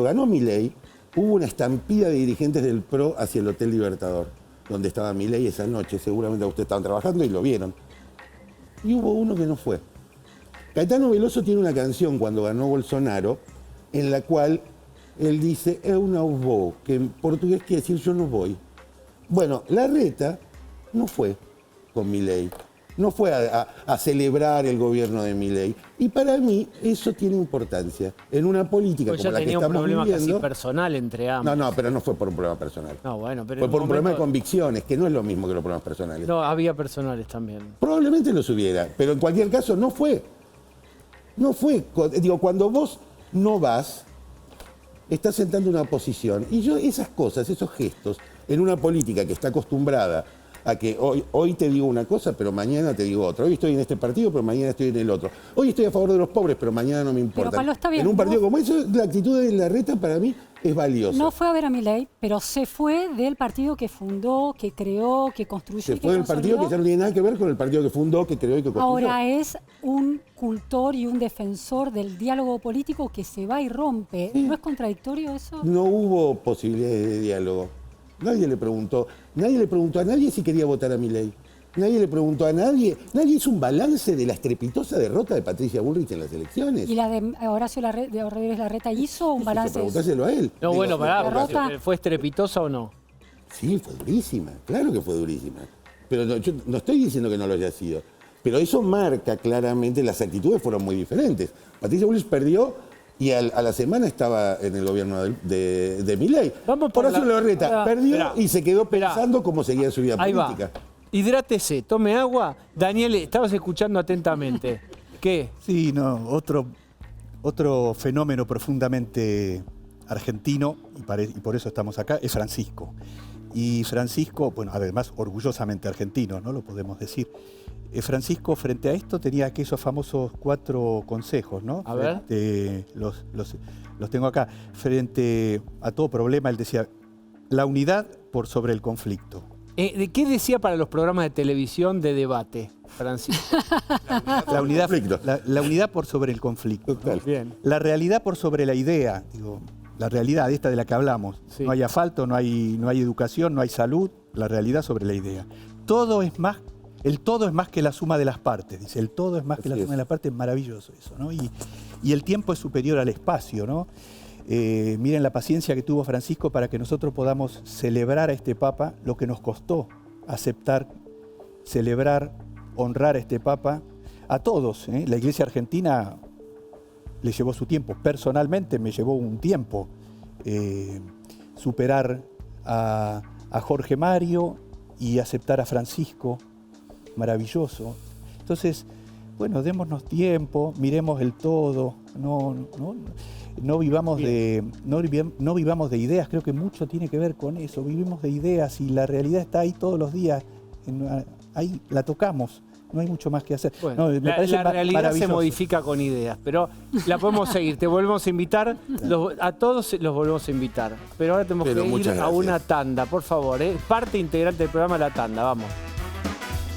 ganó Milei, hubo una estampida de dirigentes del PRO hacia el Hotel Libertador. donde estaba Milei esa noche, seguramente ustedes estaban trabajando y lo vieron. Y hubo uno que no fue. Caetano Veloso tiene una canción cuando ganó Bolsonaro, en la cual él dice, eu não vou, que en portugués quiere decir yo no voy. Bueno, Larreta no fue con Milei, no fue a celebrar el gobierno de Milei. Y para mí eso tiene importancia. En una política Pues como ya la que tenía un estamos problema viviendo... casi personal entre ambos. No, pero no fue por un problema personal. No, bueno, pero Fue en por un un problema de momento- convicciones, que no es lo mismo que los problemas personales. No, había personales también. Probablemente los hubiera, pero en cualquier caso no fue. No fue. Digo, cuando vos no vas, estás sentando una posición. Y yo esas cosas, esos gestos, en una política que está acostumbrada a que hoy te digo una cosa, pero mañana te digo otra. Hoy estoy en este partido, pero mañana estoy en el otro. Hoy estoy a favor de los pobres, pero mañana no me importa. Pablo, está bien, En un partido vos- como eso, la actitud de Larreta para mí es valiosa. No fue a ver a Milei, pero se fue del partido que fundó, que creó, que construyó. Se y que fue del partido que consolidó. ya no tiene nada que ver con el partido que fundó, que creó y que construyó. Ahora es un cultor y un defensor del diálogo político que se va y rompe. ¿No es contradictorio eso? No hubo posibilidades de diálogo. Nadie le preguntó a nadie si quería votar a Milei. Nadie le preguntó a nadie. Nadie hizo un balance de la estrepitosa derrota de Patricia Bullrich en las elecciones. ¿Y la de Horacio Rodríguez Larreta hizo un balance? Preguntáselo a él. No, Digo, bueno, pará, derrota- ¿fue estrepitosa o no? Sí, fue durísima. Claro que fue durísima. Pero no, yo no estoy diciendo que no lo haya sido. Pero eso marca claramente, las actitudes fueron muy diferentes. Patricia Bullrich perdió y a la semana estaba en el gobierno de Milei. Vamos por Horacio la- Larreta Esperá, perdió esperá. y se quedó Esperá. pensando cómo seguía su vida Ahí política. va. Hidrátese, tome agua. Daniel, estabas escuchando atentamente. ¿Qué? Sí, no, otro fenómeno profundamente argentino, y por eso estamos acá, es Francisco. Y Francisco, bueno, además orgullosamente argentino, ¿no? Lo podemos decir. Francisco, frente a esto, tenía esos famosos 4 consejos, ¿no? A ver. Los tengo acá. Frente a todo problema, él decía, la unidad por sobre el conflicto. ¿De qué decía para los programas de televisión de debate, Francisco? La unidad, Conflicto. la unidad por sobre el conflicto. ¿no? Total. Bien. La realidad por sobre la idea, digo, la realidad esta de la que hablamos. Sí. No hay asfalto, no hay educación, no hay salud, la realidad sobre la idea. Todo es más, el todo es más que la suma de las partes, dice, el todo es más que la Así suma es. de las partes, maravilloso eso, ¿no? Y el tiempo es superior al espacio, ¿no? Miren la paciencia que tuvo Francisco para que nosotros podamos celebrar a este Papa, lo que nos costó aceptar, celebrar, honrar a este Papa, a todos, ¿eh? La Iglesia Argentina le llevó su tiempo, personalmente me llevó un tiempo superar a Jorge Mario y aceptar a Francisco, maravilloso. Entonces, bueno, démonos tiempo, miremos el todo, no vivamos de ideas, creo que mucho tiene que ver con eso, vivimos de ideas y la realidad está ahí todos los días, ahí la tocamos, no hay mucho más que hacer. Bueno, No, me la parece realidad se maravilloso. modifica con ideas, pero la podemos seguir. Te volvemos a invitar, a todos los volvemos a invitar. Pero ahora tenemos Pero que ir muchas a gracias. una tanda, por favor. Parte integrante del programa, la tanda, vamos.